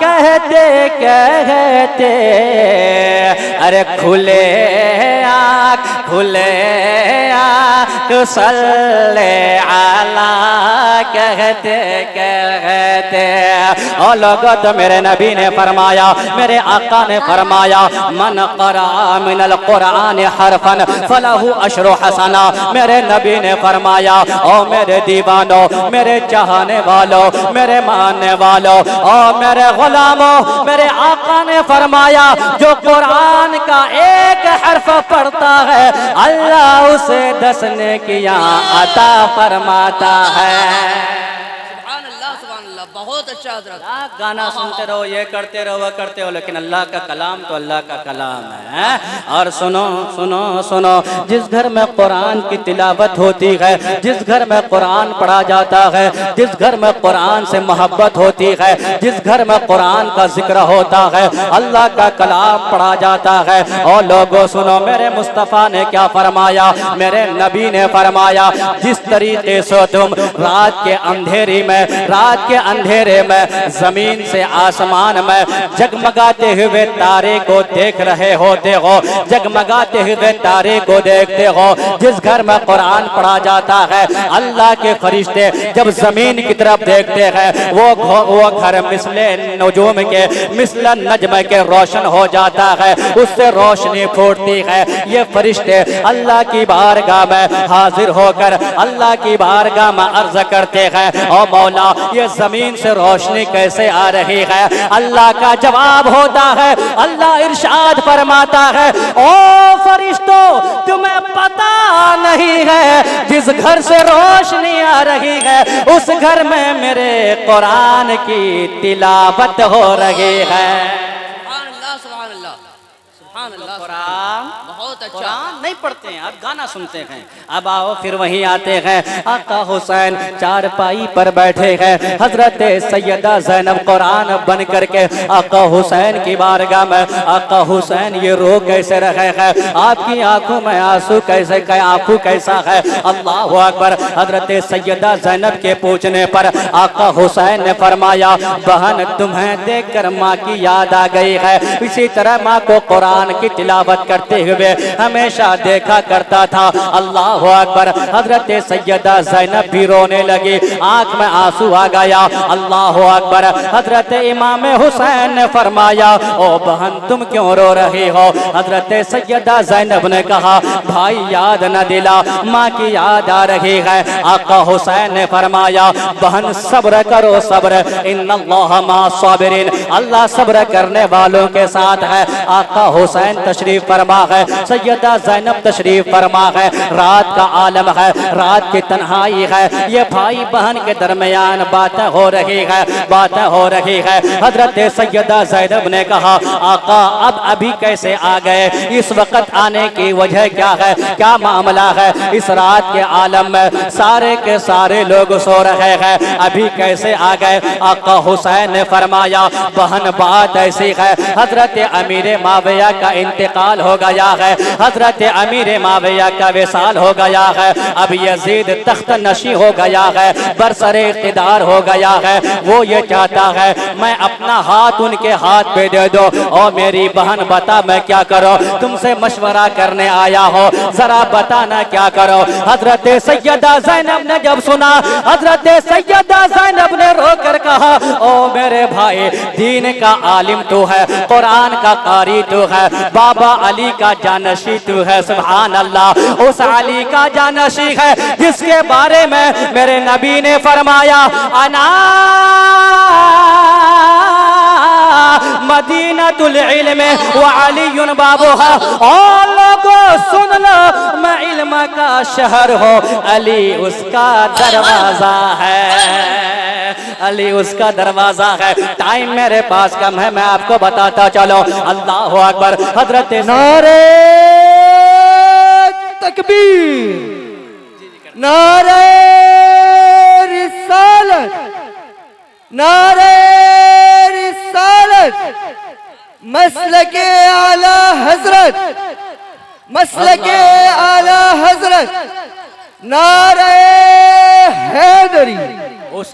कहते कहते, अरे खुले आँख सल्ले अला कहते कहते। और लोगों तो मेरे नबी ने फरमाया, मेरे आका ने फरमाया, मन क़रा मिनल क़ुरआन हरफन फलहु अशरु हसना। मेरे नबी ने फरमाया, ओ मेरे दीवानों, मेरे चाहने वालों, मेरे मानने वालों और मेरे गुलामों, मेरे आका ने फरमाया जो कुरान का एक हर्फ पढ़ता है अल्लाह उसे 10 नेकियां अता फरमाता है। बहुत अच्छा हज़रत। गाना सुनते रहो, ये करते रहो, वो करते हो, लेकिन अल्लाह का कलाम तो अल्लाह का कलाम है। और सुनो सुनो सुनो, जिस घर में कुरान की तिलावत होती है, जिस घर में कुरान पढ़ा जाता है, जिस घर में कुरान से मोहब्बत होती है, जिस घर में कुरान का जिक्र होता है, अल्लाह का कलाम पढ़ा जाता है। और लोगों सुनो, मेरे मुस्तफ़ा ने क्या फरमाया, मेरे नबी ने फरमाया, जिस तरीके से तुम रात के अंधेरे में जमीन से आसमान में जगमगाते हुए तारे को देख रहे होते हो, जगमगाते हुए तारे को देखते हो, जिस घर में कुरान पढ़ा जाता है, अल्लाह के फरिश्ते जब जमीन की तरफ देखते हैं वो घर मिसले नजूम के, मिसला नजम के रोशन हो जाता है, उससे रोशनी फूटती है। ये फरिश्ते अल्लाह की बारगाह में हाजिर होकर अल्लाह की बारगाह में अर्ज करते हैं, ओ मौला ये जमीन से रोशनी कैसे आ रही है? अल्लाह का जवाब होता है, अल्लाह इरशाद फरमाता है, ओ फरिश्तों तुम्हें पता नहीं है जिस घर से रोशनी आ रही है उस घर में मेरे कुरान की तिलावत हो रही है। कुरान बहुत अच्छा, कुरान नहीं पढ़ते हैं, आप गाना सुनते हैं। अब आओ फिर वहीं आते हैं, आका हुसैन चारपाई पर बैठे हैं, हजरत सैयदा ज़ैनब कुरान बन करके आका हुसैन की बारगाह में, आका हुसैन ये रो कैसे रहे हैं, आपकी आंखों में आंसू कैसे, आंखों कैसा है? अल्लाह अकबर। हजरत सैयदा ज़ैनब के पूछने पर आका हुसैन ने फरमाया, बहन तुम्हें देखकर माँ की याद आ गई है, इसी तरह माँ को कुरान की तिलावत करते हुए हमेशा देखा करता था। अल्लाह अकबर। हजरत सैयदा ज़ैनब भी रोने लगी, आंख में आंसू आ गया। अल्लाह अकबर। हजरत इमाम हुसैन ने फरमाया, ओ बहन तुम क्यों रो रही हो? हजरत सैयदा ज़ैनब ने कहा, भाई याद न दिला, माँ की याद आ रही है। आका हुसैन ने फरमाया, बहन सब्र करो, सब्र, इन्नल्लाह मा साबिरीन, अल्लाह सब्र करने वालों के साथ है। आका हुसैन हुसैन तशरीफ फरमा है, सैयदा ज़ैनब तशरीफ फरमा है। रात का आलम है, रात की तन्हाई है, ये भाई बहन के दरमियान बातें हो रही है, बातें हो रही है। हजरत सैयदा ज़ैनब ने कहा आका अब अभी कैसे आ गए, इस वक्त आने की वजह क्या है, क्या मामला है? इस रात के आलम में सारे के सारे लोग सो रहे हैं, अभी कैसे आ गए? आका हुसैन ने फरमाया बहन बात ऐसी है, हजरत अमीर माविया का इंतकाल हो गया है, हजरत अमीर माविया का विसाल हो गया है। अब यजीद तख्त नशी हो गया है, बरसरे इख्तिदार हो गया है। वो ये चाहता है मैं अपना हाथ उनके हाथ पे दे दो। और मेरी बहन बता मैं क्या करो, तुमसे मशवरा करने आया हो, जरा बताना क्या करो। हजरत सैयदा ज़ैनब ने जब सुना, हजरत सैयदा ज़ैनब ने रोकर कहा ओ मेरे भाई, दीन का आलिम तू है, कुरान का कारी तू है, बाबा अली का जानशी तू है। सुभान अल्लाह, उस अली का जानशी है जिसके बारे में मेरे नबी ने फरमाया अना मदीनतुल इल्म व अलीयुन बाबुहा। और लोगों सुन लो, मैं इल्म का शहर हो, अली उसका दरवाजा है, अली उसका दरवाजा है। टाइम मेरे पास कम है, मैं आपको बताता चलो। अल्लाह अकबर। हजरत नारे तकबीर, नारे रिसालत, नारे रिसालत, मसलके आला हजरत, मसलके आला हजरत, नारे हैदरी। उस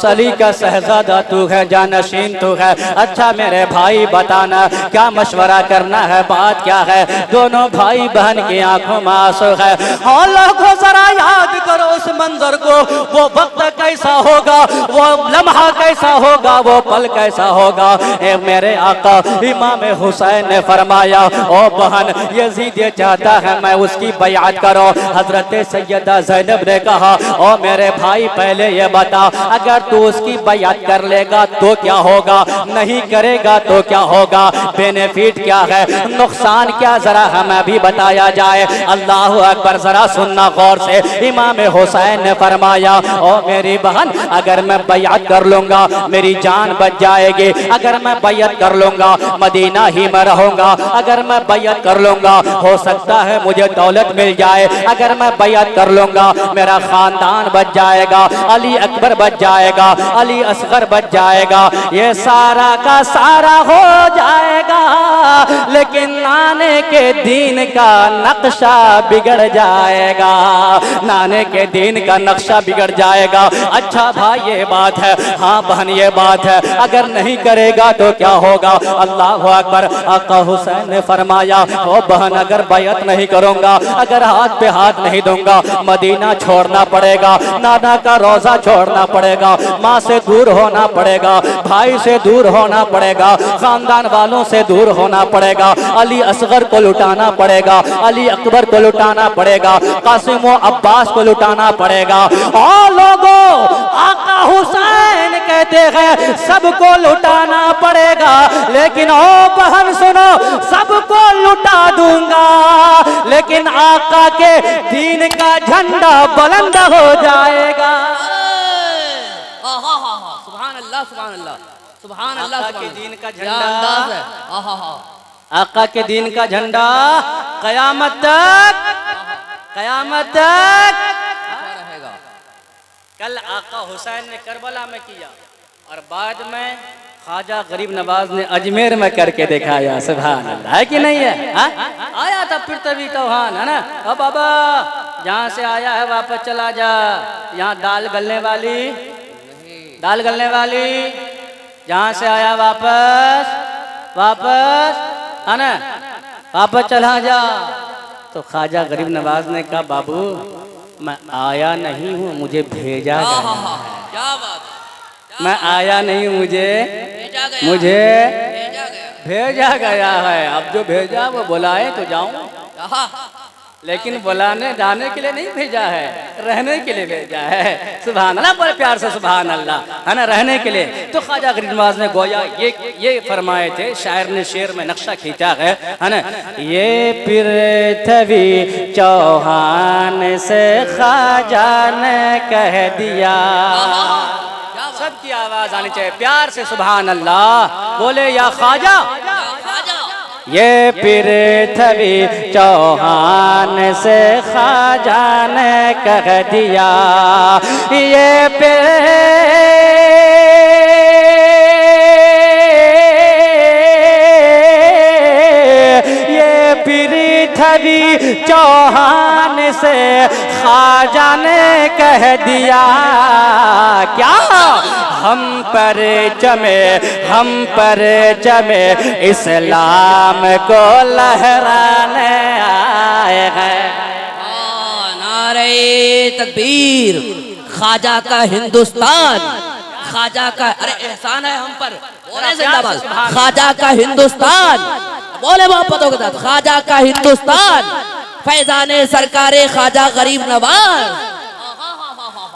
अली का शहजादा तू है, जानशीन तू है। अच्छा मेरे भाई बताना क्या मशवरा करना है, बात क्या है? दोनों भाई बहन की आंखों में आंसू है। हाँ लोगों जरा याद करो उस मंजर को, वो वक्त कैसा होगा, वो लम्हा कैसा होगा, वो पल कैसा होगा। ए मेरे आका इमाम हुसैन ने फरमाया ओ बहन, यजीद ये चाहता है मैं उसकी बैअत करो। हजरत सैयदा ज़ैनब ने कहा ओ मेरे भाई पहले ये बता, अगर तू उसकी बैअत कर लेगा तो क्या होगा, नहीं करेगा तो क्या होगा, बेनिफिट क्या है, नुकसान क्या, जरा हमें भी बताया जाए। अल्लाह अकबर। जरा सुनना गौर से। इमाम हुसैन ने फरमाया ओ मेरी बहन, अगर मैं बैअत कर लूंगा मेरी जान बच जाएगी, अगर मैं बैअत कर लूंगा मदीना ही में रहूंगा, अगर मैं बैअत कर लूंगा हो सकता है मुझे दौलत मिल जाए, अगर मैं बैअत कर लूंगा मेरा खानदान बच जाएगा, अली अकबर बच जाएगा, अली असगर बच जाएगा, ये सारा का सारा हो जाएगा, लेकिन नाने के दीन का नक्शा बिगड़ जाएगा, नाने के दीन का नक्शा बिगड़ जाएगा। अच्छा भाई ये बात है, हाँ बहन ये बात है, अगर नहीं करेगा तो क्या होगा? अल्लाह अकबर। आका हुसैन ने फरमाया ओ बहन, अगर बैअत नहीं करूंगा, अगर हाथ पे हाथ नहीं दूंगा, मदीना छोड़ना पड़ेगा, नाना का रोजा छोड़ना पड़ेगा, माँ से दूर होना पड़ेगा, भाई से दूर होना पड़ेगा, खानदान वालों से दूर होना पड़ेगा, अली असगर को लुटाना पड़ेगा, अली अकबर को लुटाना पड़ेगा, कासिम व अब्बास को लुटाना पड़ेगा। और लोगों आका हुसैन कहते हैं सबको लुटाना पड़ेगा, लेकिन ओ बहन सुनो, सबको लुटा दूंगा लेकिन आका के दीन का झंडा बुलंद हो जाएगा। सुभान अल्लाह, सुभान अल्लाह, सुभान अल्लाह। आका के दीन का क्या अंदाज है। आका के दीन का झंडा कयामत तक, कयामत तक रहेगा। कल आका हुसैन ने करबला में किया और बाद में ख्वाजा गरीब नवाज ने अजमेर में करके दिखाया। सुभान अल्लाह, है कि नहीं है? हा? आया था फिर तभी तौहान, है ना? अब बाबा जहाँ से आया है वापस चला जा, यहाँ दाल गलने वाली, दाल गलने वाली, जहाँ से आया वापस वापस, है ना, वापस चला जा। तो ख्वाजा गरीब नवाज ने कहा बाबू मैं आया नहीं हूँ, मुझे भेजा गया। क्या बात, मैं आया नहीं, मुझे भेजा गया है। अब जो भेजा वो बुलाए तो जाऊं। लेकिन बुलाने जाने के लिए नहीं भेजा है, रहने के लिए भेजा है। सुभान अल्लाह, बड़े प्यार से सुभान अल्लाह, है ना, रहने के लिए। तो ख्वाजा गरीब नवाज ने गोया ये फरमाए थे, शायर ने शेर में नक्शा खींचा है ना, ये पृथ्वी चौहान से ख्वाजा ने कह दिया। सबकी आवाज आनी चाहिए प्यार से सुभान अल्लाह, बोले या ख्वाजा। ये पृथ्वी चौहान से ख्वाजा ने कह दिया, ये पृथ्वी चौहान से ख्वाजा ने कह दिया। क्या हम पर जमे इस्लाम को लहराने आए हैं। नारे तकबीर, ख्वाजा का हिंदुस्तान, ख्वाजा का, अरे एहसान है हम पर, बोले जिंदाबाद। ख्वाजा का हिंदुस्तान, बोले मोहब्बतों के साथ, ख्वाजा का हिंदुस्तान, फैजाने सरकारे ख्वाजा गरीब नवाज।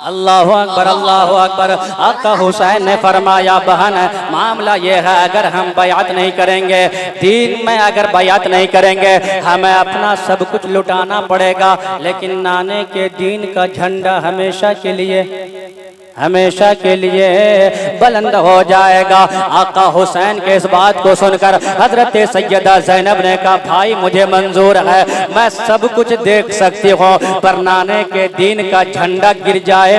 अल्लाह अकबर, अल्लाह अकबर। आका हुसैन ने फरमाया, बहन मामला ये है, अगर हम बयात नहीं करेंगे, दीन में अगर बयात नहीं करेंगे, हमें अपना सब कुछ लुटाना पड़ेगा, लेकिन नाने के दीन का झंडा हमेशा के लिए बुलंद हो जाएगा। आका हुसैन के इस बात को सुनकर हजरत सैयदा ज़ैनब ने कहा, भाई मुझे मंजूर है, मैं सब कुछ देख सकती हूँ, पर नाने के दीन का झंडा गिर जाए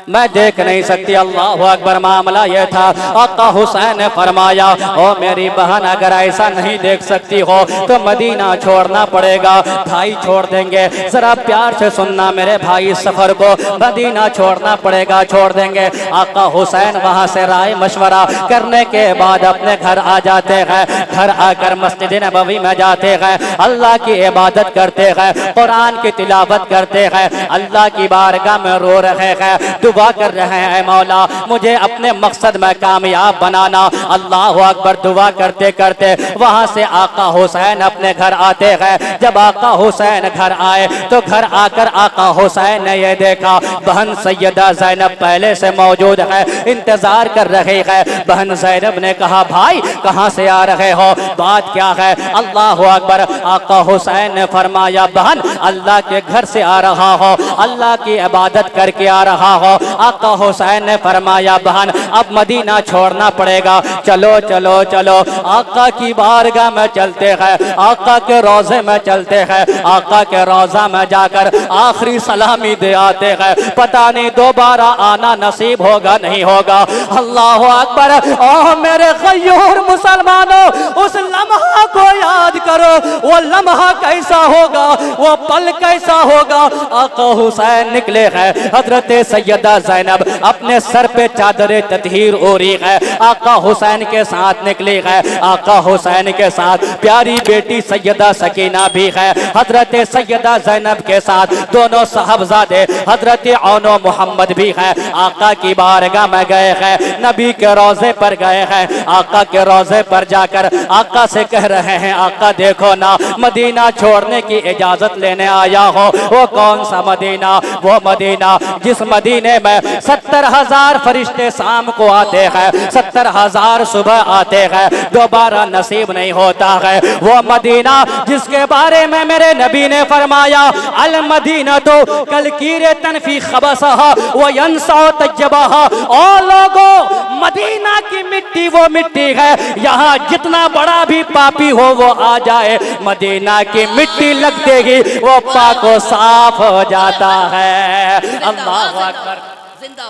मैं देख नहीं सकती। अल्लाह अकबर। मामला यह था, आका हुसैन ने फरमाया, ओ मेरी बहन, अगर ऐसा नहीं देख सकती हो तो मदीना छोड़ना पड़ेगा। भाई छोड़ देंगे, जरा प्यार से सुनना मेरे भाई, सफर को मदीना छोड़ना पड़ेगा, छोड़ देंगे। आका हुसैन वहां से राय मशवरा करने के बाद अपने घर आ जाते हैं। घर आकर मस्जिद नबवी में जाते हैं, अल्लाह की इबादत करते हैं, कुरान की तिलावत करते हैं, अल्लाह की बारगाह में रो रहे हैं, दुआ कर रहे हैं, मौला मुझे अपने मकसद में कामयाब बनाना। अल्लाह अकबर। दुआ करते करते वहां से आका हुसैन अपने घर आते हैं। जब आका हुसैन घर आए तो घर आकर आका हुसैन ने यह देखा, बहन सैयदा ज़ैनब पहले से मौजूद है, इंतजार कर रहे हैं। बहन ज़ैनब ने कहा, भाई कहां से आ रहे हो, बात क्या है? अल्लाह अकबर। आका हुसैन ने फरमाया, बहन अल्लाह के घर से आ रहा हो, अल्लाह की इबादत करके आ रहा हो। आका हुसैन ने फरमाया, बहन अब मदीना छोड़ना पड़ेगा, चलो चलो चलो। आका की बारगाह में चलते हैं, आका के रोजे में चलते हैं, आका के रोजा में जाकर आखिरी सलामी दे आते हैं। पता नहीं दोबारा आना नसीब होगा नहीं होगा। अल्लाह अकबर। ओह मेरे गयूर मुसलमानों, उस लम्हा को याद करो, वो लम्हा कैसा होगा, वो पल कैसा होगा। आका हुसैन निकले हैं, हजरत सैयदा ज़ैनब अपने सर पे चादर ततहीर ओढ़ी है, आका हुसैन के साथ निकली है। आका हुसैन के साथ प्यारी बेटी सैयदा सकीना भी है। हजरत सैयदा ज़ैनब के साथ दोनों साहबजादे हजरत औनो मोहम्मद भी है। आका की बारगाह में गए हैं, नबी के रोजे पर गए हैं। आका के रोजे पर जाकर आका से कह रहे हैं, आका देखो ना, मदीना छोड़ने की इजाजत लेने आया हो। वो कौन सा मदीना? वो मदीना जिस मदीने में 70,000 फरिश्ते शाम को आते हैं, 70,000 सुबह आते हैं, दोबारा नसीब नहीं होता है। वो मदीना जिसके बारे में मेरे नबी ने फरमाया, अल मदीना तो कल कीरे तनफी खबसहा व यंसा तज्जबहा। ओ लोगों, मदीना की मिट्टी वो मिट्टी है, यहाँ जितना बड़ा भी पापी हो वो आ जाए, मदीना की मिट्टी लगते ही वो पाको साफ हो जाता है। अल्लाह अकबर,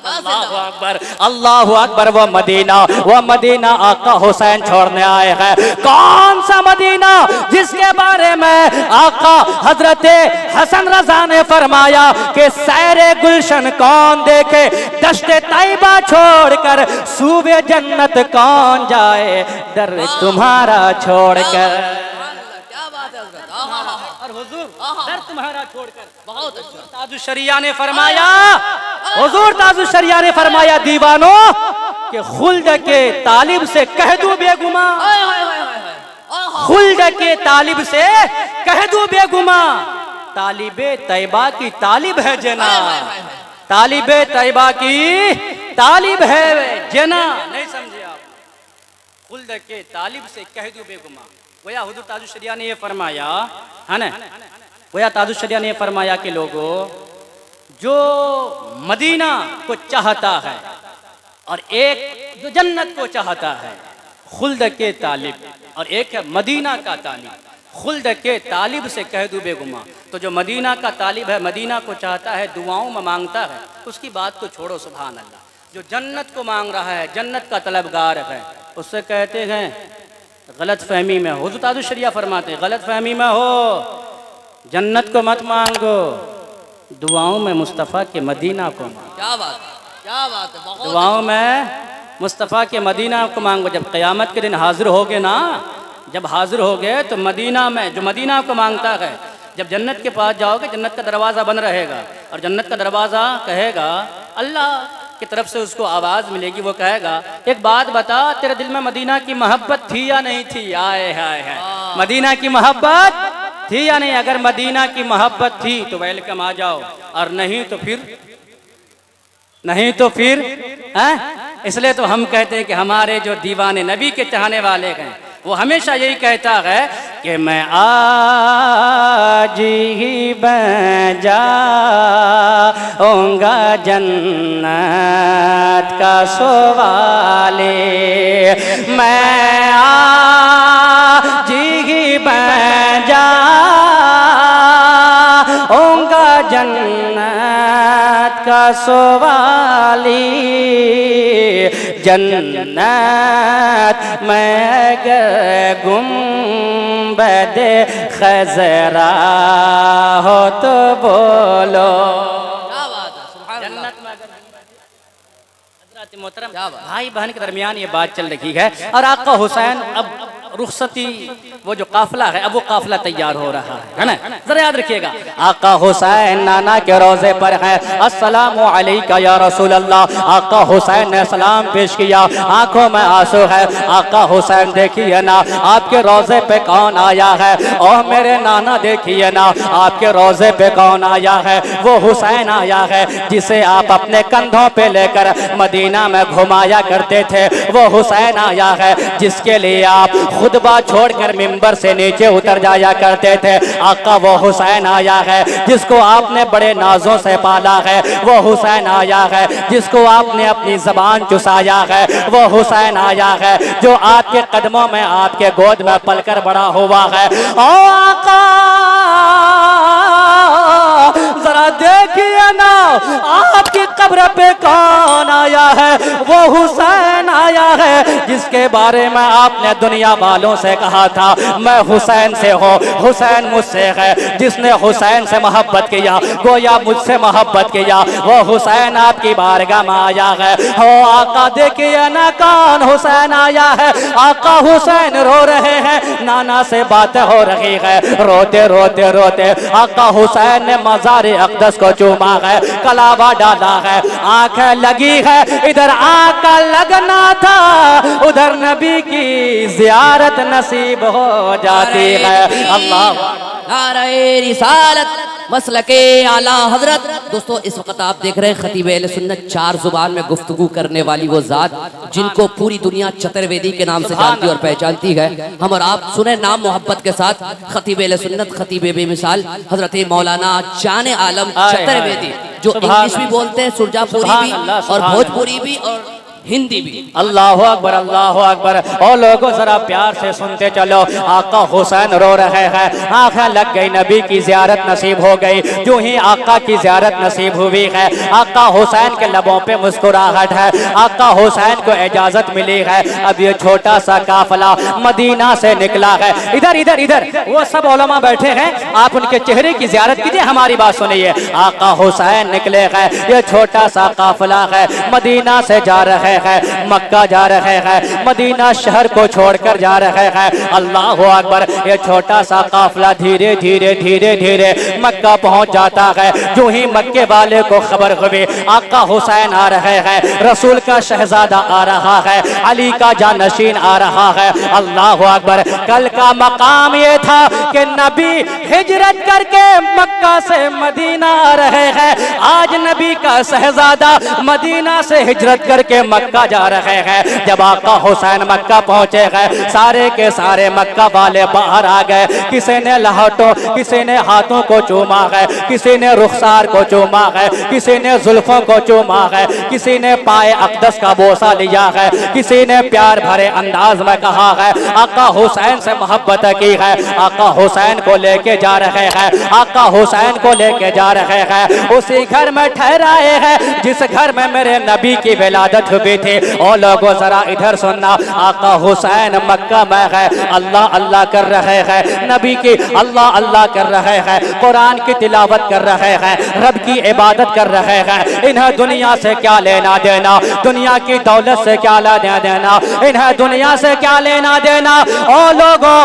अल्लाह अकबर, अल्लाह अकबर। वो मदीना आका हुसैन छोड़ने आए हैं। कौन सा मदीना जिसके बारे में आका हजरत हसन रजा ने फरमाया कि सैरे गुलशन कौन देखे, दश्ते तैयबा छोड़कर सूबे जन्नत कौन जाए, दर तुम्हारा छोड़कर। और हुजूर दर तुम्हारा छोड़कर, बहुत अच्छा। ताजुशरिया ने फरमाया, हुजूर ताजुशरिया ने फरमाया, दीवानों के खुल्द के तालिब से कह दो बेगुमा, खुल्द के तालिब से कह दो बेगुमा, तालिबे तैबा की तालिब है जना, तालिबे तैबा की तालिब है जना। नहीं समझे आप? खुल्द के तालिब से कह दो बेगुमा। गोया हुजूर ताजुल शरिया ने ये फरमाया है ना, गोया ताजुल शरिया ने ये फरमाया कि लोगों जो मदीना को चाहता है और एक जो जन्नत को चाहता है, खुल्द के तालिब, और एक है मदीना का तालिब। खुल्द के तालिब से कह दो बेगुमा। तो जो मदीना का तालिब है, मदीना को चाहता है, दुआओं में मांगता है, उसकी बात को छोड़ो, सुभान अल्लाह। जो जन्नत को मांग रहा है, जन्नत का तलबगार है, उससे कहते हैं गलत फहमी में हो। हुज़ूर ताजुल शरिया फरमाते गलत फहमी में हो, जन्नत को मत मांगो, दुआओं में मुस्तफ़ा के मदीना को मांगो। क्या बात है, क्या बात है, बहुत दुआओं में मुस्तफ़ा के मदीना को मांगो। जब क़यामत के दिन हाजिर होगे ना, जब हाजिर हो गए तो मदीना में जो मदीना को मांगता है, जब जन्नत के पास जाओगे, जन्नत का दरवाज़ा बंद रहेगा और जन्नत का दरवाज़ा कहेगा, अल्लाह की तरफ से उसको आवाज़ मिलेगी, वो कहेगा एक बात बता, तेरे दिल में मदीना की मोहब्बत थी या नहीं थी? आए हाय हाय, मदीना की मोहब्बत थी या नहीं? अगर मदीना की मोहब्बत थी तो वेलकम आ जाओ, और नहीं तो फिर हैं? इसलिए तो हम कहते हैं कि हमारे जो दीवाने नबी के चाहने वाले हैं, वो हमेशा यही कहता है कि मैं आज ही बन जाऊंगा जन्नत का सवाले, मैं आज ही बन जाऊंगा जन्नत का सवाली, जन्नत मैं गुंबद खज़रा हो तो बोलो। क्या बात है, सुभान अल्लाह। जन्नत में हज़रत मोहतरम भाई बहन के दरमियान ये बात चल रही है, और आका हुसैन अब रुखसती वो जो काफिला है, अब वो काफिला तैयार हो रहा है ना। जरा याद रखिएगा, आका हुसैन नाना के रोजे पर है, अस्सलामु अलैका या रसूल अल्लाह। आका हुसैन ने सलाम पेश किया, आंखों में आंसू है। आका हुसैन देखिए ना, आपके रोजे पे कौन आया है? ओह मेरे नाना देखिए ना, आपके रोजे पे कौन आया है? वो हुसैन आया है जिसे आप अपने कंधों पे लेकर मदीना में घुमाया करते थे। वो हुसैन आया है जिसके लिए आप खुतबा छोड़कर मिंबर से नीचे उतर जाया करते थे। आका वो हुसैन आया है जिसको आपने बड़े नाजों से पाला है। वो हुसैन आया है जिसको आपने अपनी जबान चुसाया है। वो हुसैन आया है जो आपके कदमों में, आपके गोद में पलकर बड़ा हुआ है। ओ आका जरा देखिए ना, आपकी कब्र पे कौन आया है? वो हुसैन आया है जिसके बारे में आपने दुनिया वालों से कहा था मैं हुसैन से हूँ, हुसैन मुझसे है। जिसने हुसैन से मोहब्बत किया गोया मुझसे मोहब्बत किया। वो हुसैन आपकी बारगाह में आया है। हो आका देखिए ना कौन हुसैन आया है। आका हुसैन रो रहे हैं, नाना से बातें हो रही है। रोते रोते रोते आका हुसैन ने मज़ार अक़दस को चूमा है, कलावा डाला है, आंखें लगी है। इधर आका लगना था, उधर नबी की ज़ियारत नसीब हो जाती है। अल्लाह नारे रिसालत मसलके आला हजरत। दोस्तों इस वक्त आप देख रहे हैं खतीब अहले सुन्नत, 4 जुबान में गुफ्तगू करने वाली वो जात जिनको पूरी दुनिया चतुर्वेदी के नाम से जानती और पहचानती है। हम और आप सुने नाम मोहब्बत के साथ खतीब अहले सुन्नत, खतीब बेमिसाल हजरत मौलाना जान आलम चतुर्वेदी, जो इंग्लिश भी बोलते हैं, सुरजापुरी भी और भोजपुरी भी और हिंदी भी। अल्लाह अकबर, अल्लाह अकबर। और लोगों जरा प्यार से सुनते चलो, आका हुसैन रो रहे हैं, आंखें लग गई, नबी की ज़ियारत नसीब हो गई। जो ही आका की ज़ियारत नसीब हुई है, आका हुसैन के लबों पे मुस्कुराहट है, आका हुसैन को इजाज़त मिली है। अब ये छोटा सा काफिला मदीना से निकला है। इधर इधर इधर वो सब उलमा बैठे हैं, आप उनके चेहरे की ज़ियारत कीजिए, हमारी बात सुनिए। आका हुसैन निकले हैं, ये छोटा सा काफिला है, मदीना से जा रहे रहे हैं, मक्का जा रहे हैं, मदीना शहर को छोड़कर जा रहे हैं। अल्लाह अकबर। ये छोटा सा काफिला धीरे धीरे धीरे धीरे मक्का पहुंच जाता है। जो ही मक्के वाले को खबर हुई आका हुसैन आ रहे हैं, रसूल का शहजादा आ रहा है, अली का जानशीन आ रहा है। अल्लाह अकबर। कल का मकाम ये था कि नबी हिजरत करके मक्का से मदीना आ रहे हैं, आज नबी का शहजादा मदीना से हिजरत करके मक्का जा रहे हैं। जब आका हुसैन मक्का पहुंचे हैं, सारे के सारे मक्का वाले बाहर आ गए। किसी ने लहटों, किसी ने हाथों को चूमा है, किसी ने रुखसार को चूमा है, किसी ने जुल्फों को चूमा है, किसी ने पाए अक़दस का बोसा लिया है, किसी ने प्यार भरे अंदाज में कहा है, आका हुसैन से मोहब्बत की है। आका हुसैन को लेके जा रहे हैं, आका हुसैन को लेके जा रहे हैं। उसी घर में ठहराए हैं जिस घर में मेरे नबी की विलादत हुई थी। और लोगों जरा इधर सुनना, आका हुसैन मक्का में है, अल्लाह अल्लाह कर रहे हैं, नबी की अल्लाह अल्लाह कर रहे हैं, कुरान की तिलावत कर रहे हैं, रब की इबादत कर रहे हैं। इन्हें दुनिया से क्या लेना देना, दुनिया की दौलत से क्या लेना देना, इन्हें दुनिया से क्या लेना देना। ओ लोगों,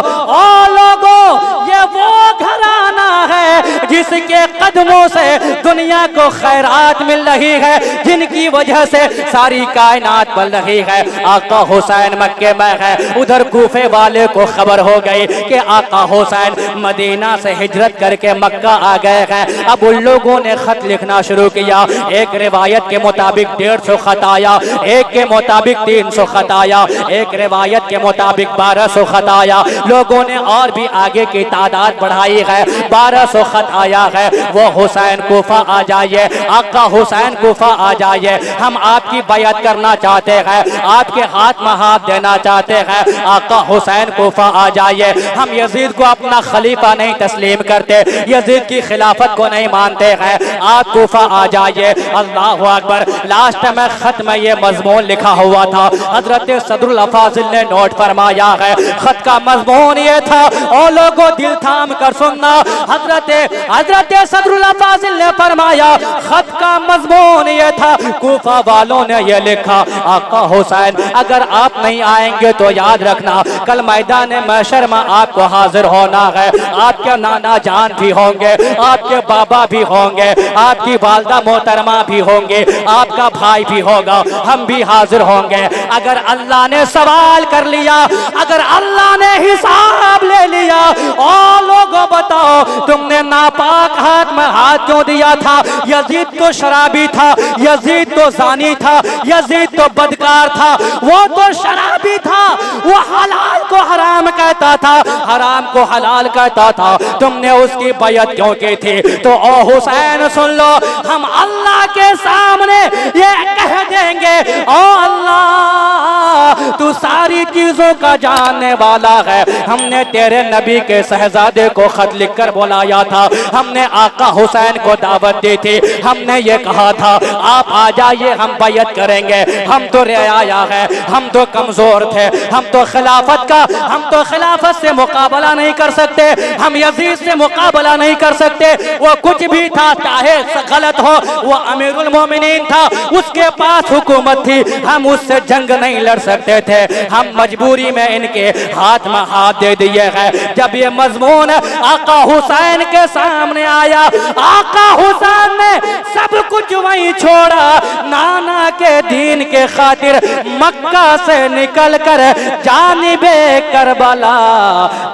ये वो घराना है जिसके कदमों से दुनिया को खैरात मिल रही है, जिनकी वजह से सारी कायनात बन रही है। आका हुसैन मक्के में है। उधर कूफे वाले को खबर हो गई कि आका हुसैन मदीना से हिजरत करके मक्का आ गए हैं। अब उन लोगों ने खत लिखना शुरू किया। एक रिवायत के मुताबिक 150 खत आया, एक के मुताबिक 300 खत आया, एक रिवायत के मुताबिक 1200 खत आया। लोगों ने और भी आगे की तादाद बढ़ाई है, 1200 खत आया है। वो हुसैन कूफा आ जाइए, आका हुसैन कूफा आ जाइए, हम आपकी बैअत करना चाहते हैं, आपके हाथ में हाथ देना चाहते हैं। आका हुसैन कूफा आ जाइए, हम यजीद को अपना खलीफा नहीं तस्लीम करते, यजीद की खिलाफत को नहीं मानते हैं, आप कूफा आ जाइए। अल्लाह अकबर। लास्ट में खत में ये मजमून लिखा हुआ था, हजरत सदरुल अफाजिल ने नोट फरमाया है। खत का मजमून ये था, ओ लोगों दिल थाम कर सुनना, हजरत सदरुल अफाजिल ने फरमाया, खत का मजमून ये था, कूफा वालों ने ये लिखा, आका हुसैन अगर आप नहीं आएंगे तो याद रखना कल मैदान महशर में आपको हाजिर होना है। आपके नाना जान भी होंगे, आपके बाबा भी होंगे, आपकी वालदा मोहतरमा भी होंगे, आपका भाई भी होगा, हम भी हाजिर होंगे। अगर अल्लाह ने सवाल कर लिया, अगर अल्लाह ने हिसाब ले लिया, और लोगों बताओ तुमने नापाक हाथ में हाथ क्यों दिया था? यजीद तो शराबी था, यजीद तो जानी था, यजीद तो बदकार था, वो तो शराबी था, वो हलाल को हराम कहता था, हराम को हलाल कहता था, तुमने उसकी बैअत क्यों की थी? तो ओ हुसैन सुन लो, हम अल्लाह के सामने ये कह देंगे, ओ अल्लाह तू सारी चीजों का जानने वाला है। हमने तेरे नबी के शहजादे को खत लिखकर बुलाया था, हमने आका हुसैन को दावत दी थी, हमने ये कहा था आप आ जाइए, हम बैअत करेंगे। हम तो रियाया है, हम तो कमजोर थे, हम तो खिलाफत से मुकाबला नहीं कर सकते, हम यजीद से मुकाबला नहीं कर सकते। वो कुछ भी था, चाहे गलत हो, वो अमीरुल मोमिनीन था, उसके पास हुकूमत थी, हम उससे जंग नहीं लड़ सकते थे, हम मजबूरी में इनके हाथ में हाथ दे दिए हैं। जब ये मजमून आका हुसैन के सामने आया, आका हुसैन ने सब कुछ वहीं छोड़ा, नाना के दीन के खातिर मक्का से निकल कर जानिबे करबला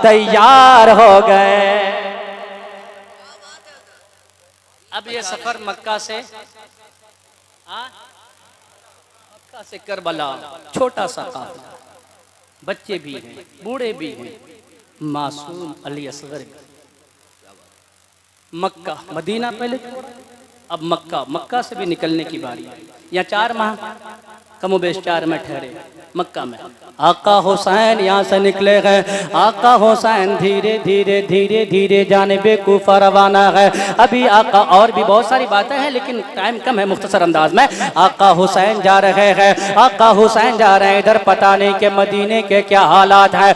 तैयार हो गए। अब ये सफर मक्का से करबला, छोटा सा काफिला, बच्चे भी हैं, बूढ़े भी हैं, मासूम अली असगर, मक्का मदीना पहले, अब मक्का से भी निकलने की बारी। यहाँ 4 माह कमोबेश 4 में ठहरे मक्का में। आका हुसैन यहाँ से निकले हैं, आका हुसैन धीरे धीरे धीरे धीरे जानिबे कूफा रवाना है। अभी आका और भी बहुत सारी बातें हैं लेकिन टाइम कम है, मुख्तसर अंदाज में आका हुसैन जा रहे हैं, आका हुसैन जा रहे हैं। इधर पता नहीं कि मदीने के क्या हालात हैं,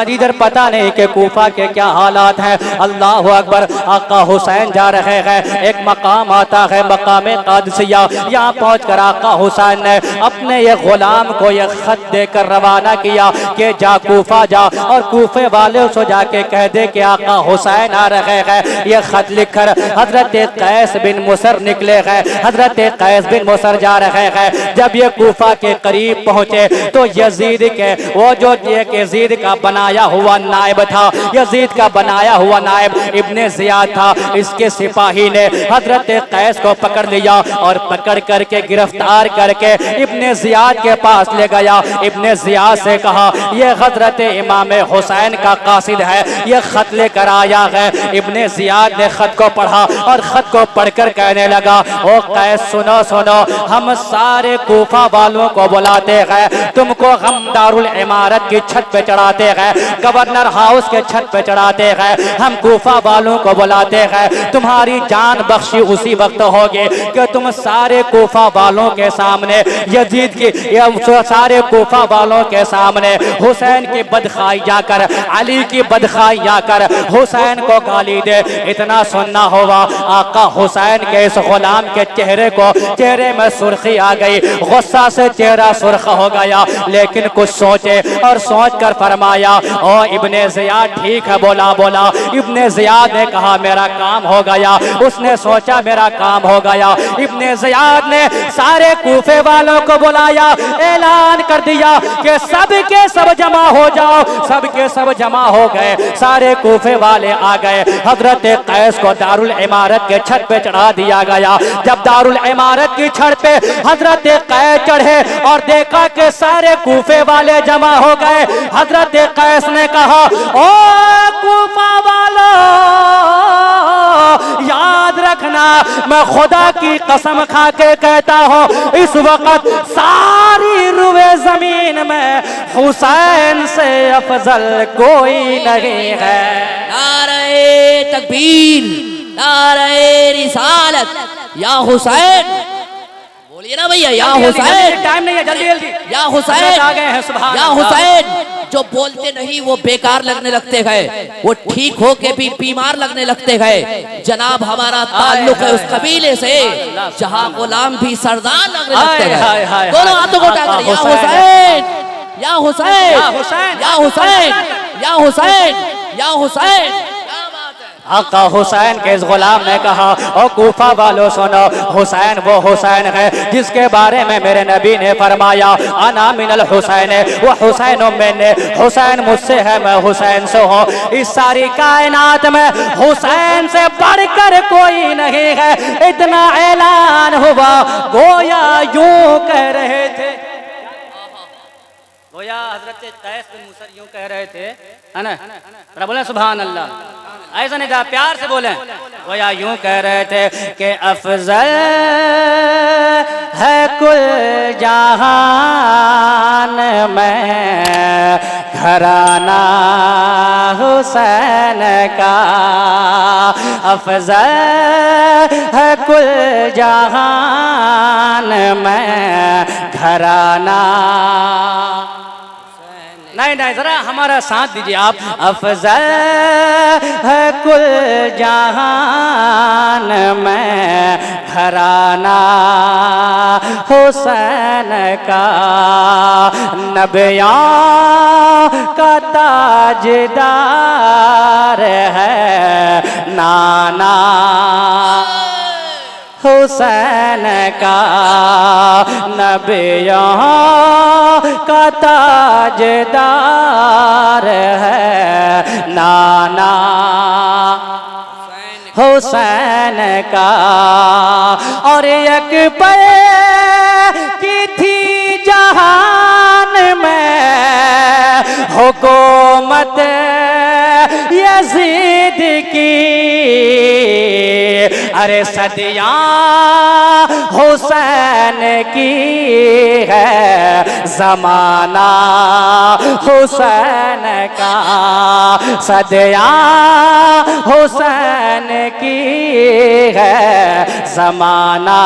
इधर पता नहीं कि कूफा के क्या हालात हैं। अल्लाह अकबर। आका हुसैन जा रहे हैं, एक मकाम आता है मकाम कादसिया। यहाँ पहुँच कर आका हुसैन ने अपने अपने ये गुलाम को ये खत देकर रवाना किया कि जा कूफा जा और कूफे वाले को जाके कह दे कि आका हुसैन आ रहे हैं। ये खत लिखकर हजरत कैस बिन मुसर निकले गए। हजरत कैस बिन मुसर जा रहे हैं। जब ये कूफा के करीब पहुंचे तो यजीद के वो जो एक यजीद का बनाया हुआ नायब था, यजीद का बनाया हुआ नायब इब्ने जियाद था, इसके सिपाही ने हजरत कैस को पकड़ लिया और पकड़ करके गिरफ्तार करके इब्ने जियाद के पास ले गया। इब्ने जियाद से कहा ये हजरत इमाम हुसैन का कासिद है, ये खत लेकर आया है। इब्ने जियाद ने खत को पढ़ा और खत को पढ़कर कहने लगा ओ कैस सुनो सुनो, हम सारे कूफा वालों को बुलाते हैं, तुमको हम दारुल इमारत की छत पे चढ़ाते हैं, गवर्नर हाउस के छत पे चढ़ाते हैं, हम कूफा वालों को बुलाते हैं, तुम्हारी जान बख्शी उसी वक्त होगी कि तुम सारे कूफा वालों के सामने यजीद की सारे कूफा वालों के सामने हुसैन की बदखाई जाकर, अली की बदखाई जाकर हुसैन को गाली दे। इतना सुनना होगा आका हुसैन के इस गुलाम के चेहरे में सुर्खी आ गई, गुस्सा से चेहरा सुर्ख हो गया, लेकिन कुछ सोचे और सोच कर फरमाया ओ इब्ने जियाद ठीक है, बोला इब्ने जियाद ने कहा मेरा काम हो गया। उसने सोचा मेरा काम हो गया। इब्ने जियाद ने सारे कूफे वालों को बुलाया, ऐलान कर दिया कि सब के सब जमा हो जाओ। सब के सब जमा हो गए, सारे कूफे वाले आ गए। हजरत कैस को दारुल इमारत के छत पे चढ़ा दिया गया। जब दारुल इमारत की छत पे हजरत कैस चढ़े और देखा कि सारे कूफे वाले जमा हो गए, हजरत कैस ने कहा ओ कूफा वालों, याद रखना मैं खुदा की कसम खा के कहता हूँ इस वक्त सारी रुए जमीन में हुसैन से अफजल कोई नहीं है। नारे तकबीर, नारे रिसालत, या हुसैन बोलिए ना भैया, या हुसैन। टाइम नहीं है, जल्दी जल्दी या हुसैन आ गए हैं। सुभान या हुसैन। जो बोलते नहीं वो बेकार लगने लगते हैं, वो ठीक हो के भी बीमार लगने लगते हैं। जनाब हमारा ताल्लुक है उस कबीले से जहाँ गुलाम भी सरदार लगने लगते हैं। दोनों हाथों को उठाकर या हुसैन, या हुसैन, या हुसैन, या हुसैन, या हुसैन, या हुसैन। आका हुसैन के इस गुलाम ने कहा ओ कूफा वालों सुनो, हुसैन वो हुसैन है जिसके बारे में मेरे नबी ने फरमाया अना मिनल हुसैन वो हुसैन मैंने, हुसैन मुझसे है मैं हुसैन से हूँ। इस सारी कायनात में हुसैन से बढ़कर कोई नहीं है। इतना ऐलान हुआ गोया यूं कह रहे थे, गोया हजरत कैस बिन मुसर यूं कह रहे थे, है ना, बोले सुभान अल्लाह। ऐसा नहीं था, प्यार से बोले। गोया यूं कह रहे थे कि अफजल है कुल जहान में घराना हुसैन का, अफजल है कुल जहान में घराना। नहीं जरा हमारा साथ दीजिए आप। अफजल है कुल जहान में घराना हुसैन का, नबियों का ताजदार है नाना हुसैन का, नबियों का ताजदार है नाना हुसैन का। और एक पल की थी जहान में हुकूमत यजीद की, अरे सदियाँ हुसैन की है जमाना हुसैन का, सदियाँ हुसैन की है जमाना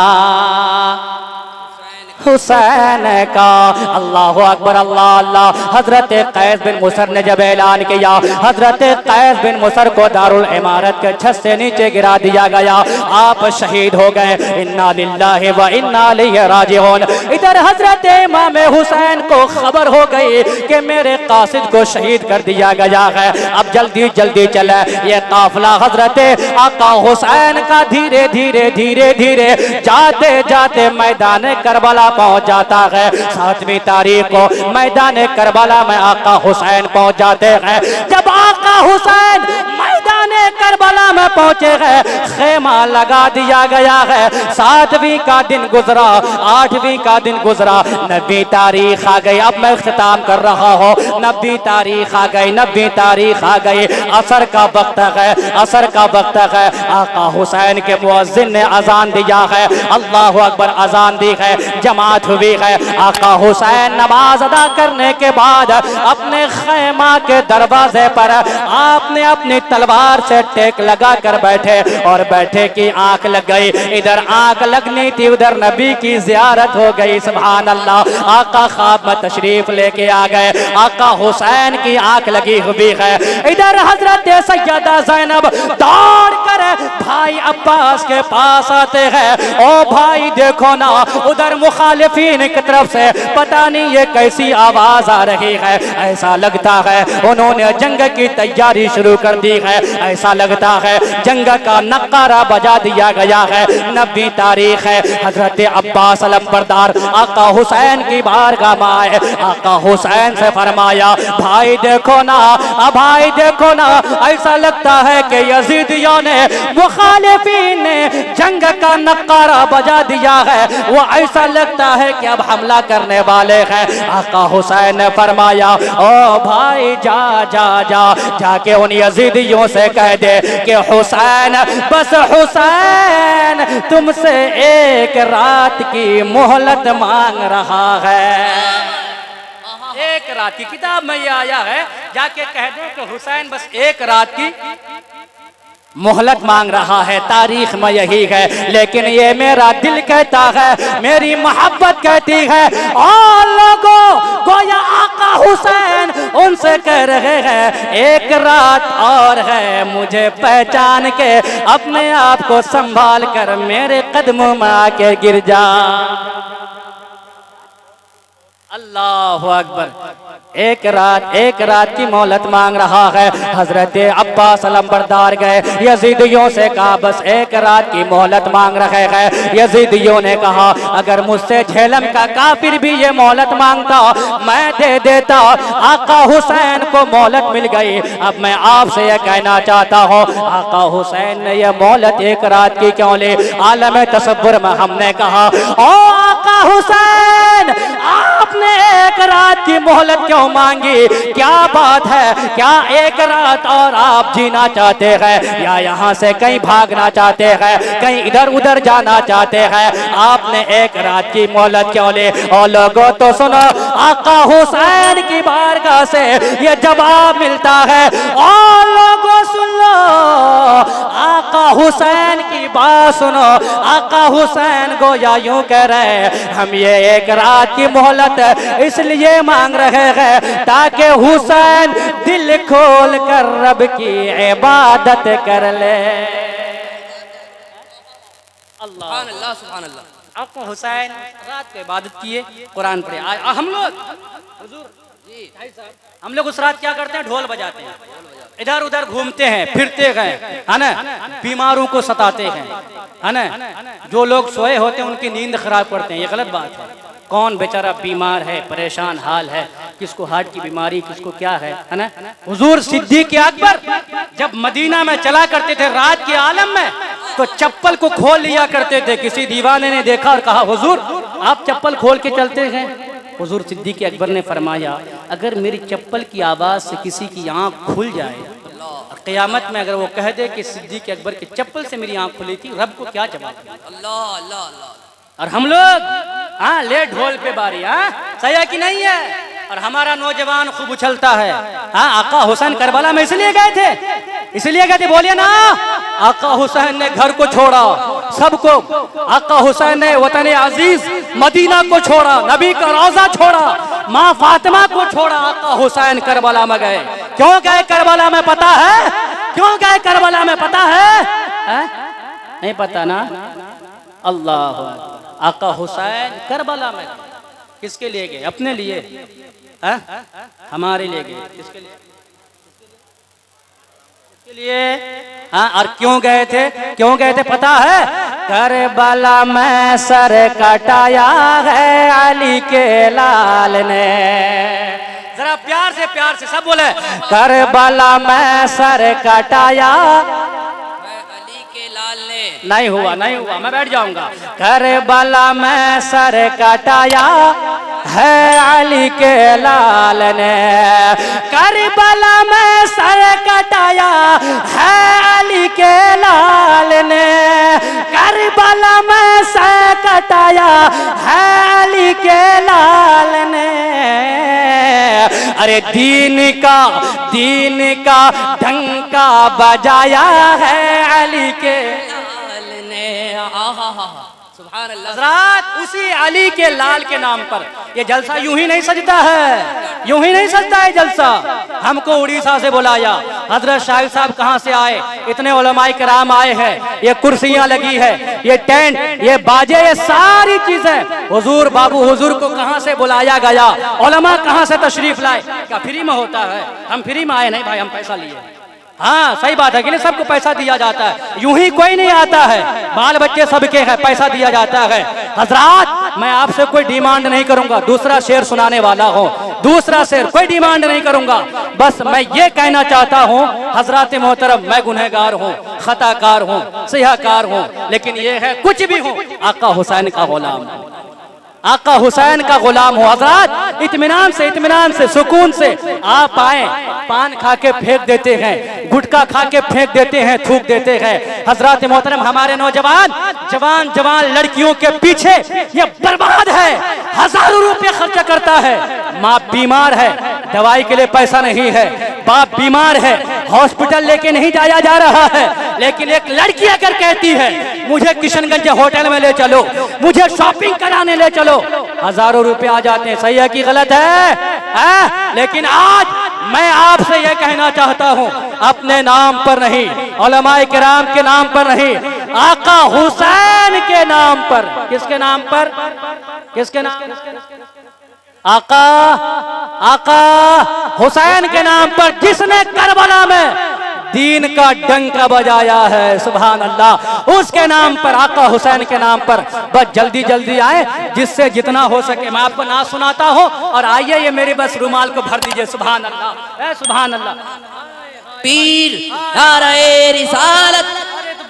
हुसैन का। अल्लाह अकबर, अल्लाह अल्लाह। हजरत कैस बिन मुसर ने जब ऐलान किया, हजरत कैस बिन मुसर को दारुल इमारत के छत से नीचे गिरा दिया गया, आप शहीद हो गए। इन्ना लिल्लाहि व इन्ना इलैहि राजिऊन। इधर हजरत इमाम हुसैन को खबर हो गई कि मेरे कासिद को शहीद कर दिया गया है। अब जल्दी जल्दी चले, ये काफिला हजरत आका हुसैन का धीरे धीरे धीरे धीरे जाते जाते मैदान करबला पहुंच जाता है। 7वीं तारीख को मैदान करबला में आका हुसैन पहुंच जाते हैं। जब आका हुसैन मैदान करबला में पहुंचे हैं, खेमा लगा दिया गया है। 7वीं का दिन गुजरा, 8वीं का दिन गुजरा, 9वीं तारीख आ गई। अब मैं खिताब कर रहा हूँ, 9वीं तारीख आ गई, 9वीं तारीख आ गई। असर का वक्त है, असर का वक्त है। आका हुसैन के मुअज्जिन ने अजान दिया है, अल्लाह अकबर, अजान दी है, जमात हुई है। आका हुसैन नमाज अदा करने के बाद अपने खैमा के दरवाजे पर आपने अपनी तलवार से टेक लगा कर बैठे, और बैठे की आंख लग गई। इधर आंख लगनी थी, उधर नबी की जियारत हो गई। सुभान अल्लाह। आका ख्वाब में तशरीफ लेके आ गए, आका हुसैन की आंख लगी हुई है। इधर हजरत सैयदा ज़ैनब दौड़ कर भाई अब्बास के पास आते हैं। ओ भाई देखो ना, उधर मुखालिफिन की तरफ से पता नहीं ये कैसी आवाज आ रही है। ऐसा लगता है उन्होंने जंग की तैयारी शुरू कर दी है, ऐसा लगता है जंग का नक्कारा बजा दिया गया है। 9वीं तारीख है। हजरत अब्बास अलंबरदार आका हुसैन की बारगाह में आए, आका हुसैन से फरमाया, भाई देखो ना, भाई देखो ना, ऐसा लगता है कि यजीदियों ने, मुखालिफिन ने जंग का नक्कारा बजा दिया है। वो ऐसा लगता है कि अब हमला करने वाले हैं। आका हुसैन ने फरमाया, ओ भाई जा जा जा, जाके उन यजीदियों से कह दे कि हुसैन, बस हुसैन तुमसे एक रात की मोहलत मांग रहा है। एक रात की, किताब में यह आया है, जाके कह दे कि हुसैन बस एक रात की मोहलत मांग रहा है। तारीख में यही है, लेकिन ये मेरा दिल कहता है, मेरी मोहब्बत कहती है। और लोगों गोया आका हुसैन उनसे कह रहे हैं, एक रात और है, मुझे पहचान के अपने आप को संभाल कर मेरे कदमों में आके गिर जा। अल्लाह अकबर। एक रात की मोहलत मांग रहा है। हजरत अब्बास अलंबरदार गए, यजीदियों से कहा बस एक रात की मोहलत मांग रहे हैं। यजीदियों ने कहा, अगर मुझसे झेलम का काफिर भी ये मोहलत मांगता मैं दे देता। आका हुसैन को मोहलत मिल गई। अब मैं आपसे यह कहना चाहता हूँ, आका हुसैन ने यह मोहलत एक रात की क्यों ली? आलम तसव्वुर में हमने कहा, ओ आका हुसैन, आपने एक रात की मोहलत क्यों मांगी? क्या बात है? क्या एक रात और आप जीना चाहते हैं, या यहाँ से कहीं भागना चाहते हैं, कहीं इधर उधर जाना चाहते हैं? आपने एक रात की मोहलत क्यों ली? और लोगों तो सुनो, आका हुसैन की बारगाह से ये जवाब मिलता है। और लोगों सुन लो, आका हुसैन की बात सुनो। आका हुसैन गोया यूं कह रहे, हम ये एक रात की मोहलत इसलिए मांग रहे हैं ताकि हुसैन दिल खोल कर रब की इबादत कर ले। सुभान अल्लाह, सुभान अल्लाह। आका हुसैन रात को इबादत किए, कुरान पढ़े। हम लोग उस रात क्या करते हैं? ढोल बजाते हैं, इधर उधर घूमते हैं, फिरते गए, है ना, बीमारों को सताते हैं, है ना। जो लोग सोए होते हैं उनकी नींद खराब करते हैं, ये गलत बात है। कौन बेचारा बीमार है, परेशान हाल है, किसको हार्ट की बीमारी, किसको क्या है ना। हुजूर सिद्दीक़ अकबर जब मदीना में चला करते थे रात के आलम में, तो चप्पल को खोल लिया करते थे। किसी दीवाने ने देखा और कहा, हुजूर आप चप्पल खोल के चलते हैं। हुजूर सिद्दीक़ अकबर ने फरमाया, अगर मेरी चप्पल की आवाज़ से किसी की आँख खुल जाए, क़यामत में अगर वो कह दे कि सिद्दीक़ अकबर की चप्पल से मेरी आँख खुली थी, रब को क्या जवाब? अल्लाह अल्लाह अल्लाह। और हम लोग हाँ ले ढोल पे बारी, हाँ सही है कि नहीं है? और हमारा नौजवान खूब उछलता है। हाँ, आका हुसैन करबला में इसलिए गए थे, इसलिए गए थे, बोलिए ना। आका हुसैन ने घर को छोड़ा, सबको। आका हुसैन ने वतन अजीज मदीना को छोड़ा, नबी का रोजा छोड़ा, माँ फातिमा को छोड़ा, आका हुसैन करबला में गए। क्यों गए करबला में पता है? क्यों गए करबला में पता है? नहीं पता ना? अल्लाह, आका हुसैन करबला में किसके लिए गए? अपने लिए? हमारे लिए गए। किसके लिए? किसके लिए? और क्यों गए थे? क्यों गए थे पता है? करबला में सर कटाया है अली के लाल ने। जरा प्यार से सब बोले, करबला में सर कटाया अली के लाल ने। नहीं हुआ, मैं बैठ जाऊंगा। करबला में सर कटाया है अली के लाल ने, करबला में सर कटाया है अली के लाल ने, करबला में सर कटाया है अली के लाल ने। अरे दीन का डंका बजाया है अली के लाल ने। सुभान अल्लाह। हज़रात, उसी अली के लाल के नाम पर ये जलसा यूं ही नहीं सजता है, यूं ही नहीं सजता है जलसा। हमको उड़ीसा से बुलाया, हजरत शाहिद साहब कहाँ से आए, इतने उलमाए कराम आए हैं, ये कुर्सियां लगी है, ये टेंट, ये बाजे, ये सारी चीजें हुजूर बाबू हुजूर को कहाँ से बुलाया गया, उलमा कहाँ से तशरीफ लाए। क्या फ्री में होता है? हम फ्री में आए नहीं भाई, हम पैसा लिए। हाँ सही बात है कि नहीं, सबको पैसा दिया जाता है, यूं ही कोई नहीं आता है, बाल बच्चे सबके हैं, पैसा दिया जाता है। हजरात, मैं आपसे कोई डिमांड नहीं करूंगा, दूसरा शेर सुनाने वाला हूँ, दूसरा शेर, कोई डिमांड नहीं करूंगा। बस मैं ये कहना चाहता हूँ हजरात मोहतरम, मैं गुनहगार हूँ, खताकार हूँ, सियाकार हूँ, लेकिन ये है कुछ भी हूँ, आका हुसैन का गुलाम, आका हुसैन का गुलाम हो। हजरात, इत्मीनान से सुकून से आप आए, पान खा के फेंक देते हैं, गुटखा खा के फेंक देते हैं, थूक देते हैं। हजरात मोहतरम, हमारे नौजवान जवान लड़कियों के पीछे ये बर्बाद है, हजारों रुपए खर्चा करता है। माँ बीमार है, दवाई के लिए पैसा नहीं है, बाप बीमार है, हॉस्पिटल लेके नहीं जाया जा रहा है, लेकिन एक लड़की अगर कहती है मुझे किशनगंज होटल में ले चलो, मुझे शॉपिंग कराने ले चलो, हजारों रुपए आ जाते हैं। सही है कि गलत है? लेकिन आज मैं आपसे यह कहना चाहता हूं, अपने नाम पर नहीं, उलमाए किराम के नाम पर नहीं, आका हुसैन के नाम पर। किसके नाम पर? किसके नाम? आका हुसैन के नाम पर, जिसने करबला में दीन का डंका बजाया है। सुभान अल्लाह, उसके नाम पर, आका हुसैन के नाम पर। बस जल्दी जल्दी आए, जिससे जितना हो सके। मैं आपको नाच सुनाता हूँ और आइए, ये मेरे बस रुमाल को भर दीजिए। सुभान अल्लाह, सुभान अल्लाह। पीर नारे रिसालत,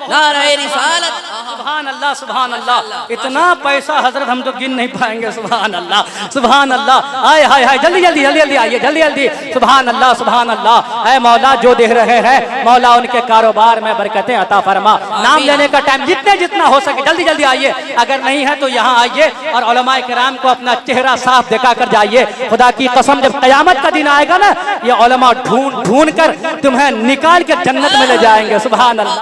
नारे रिसालत। सुभान अल्लाह, सुभान अल्लाह। इतना पैसा हजरत हम तो गिन नहीं पाएंगे। सुभान अल्लाह, सुभान अल्लाह। आए हाय हाय, जल्दी जल्दी जल्दी जल्दी आइए, जल्दी जल्दी। सुभान अल्लाह, सुभान अल्लाह। ऐ मौला, जो दे रहे हैं मौला, उनके कारोबार में बरकतें अता फरमा। नाम लेने का टाइम जितना हो सके जल्दी जल्दी आइए, अगर नहीं है तो यहाँ आइए और उलमाए किराम को अपना चेहरा साफ दिखा कर जाइए। खुदा की कसम, जब कयामत का दिन आएगा ना, ये उलमा ढूंढ ढूंढ कर तुम्हें निकाल के जन्नत में ले जाएंगे। सुभान अल्लाह।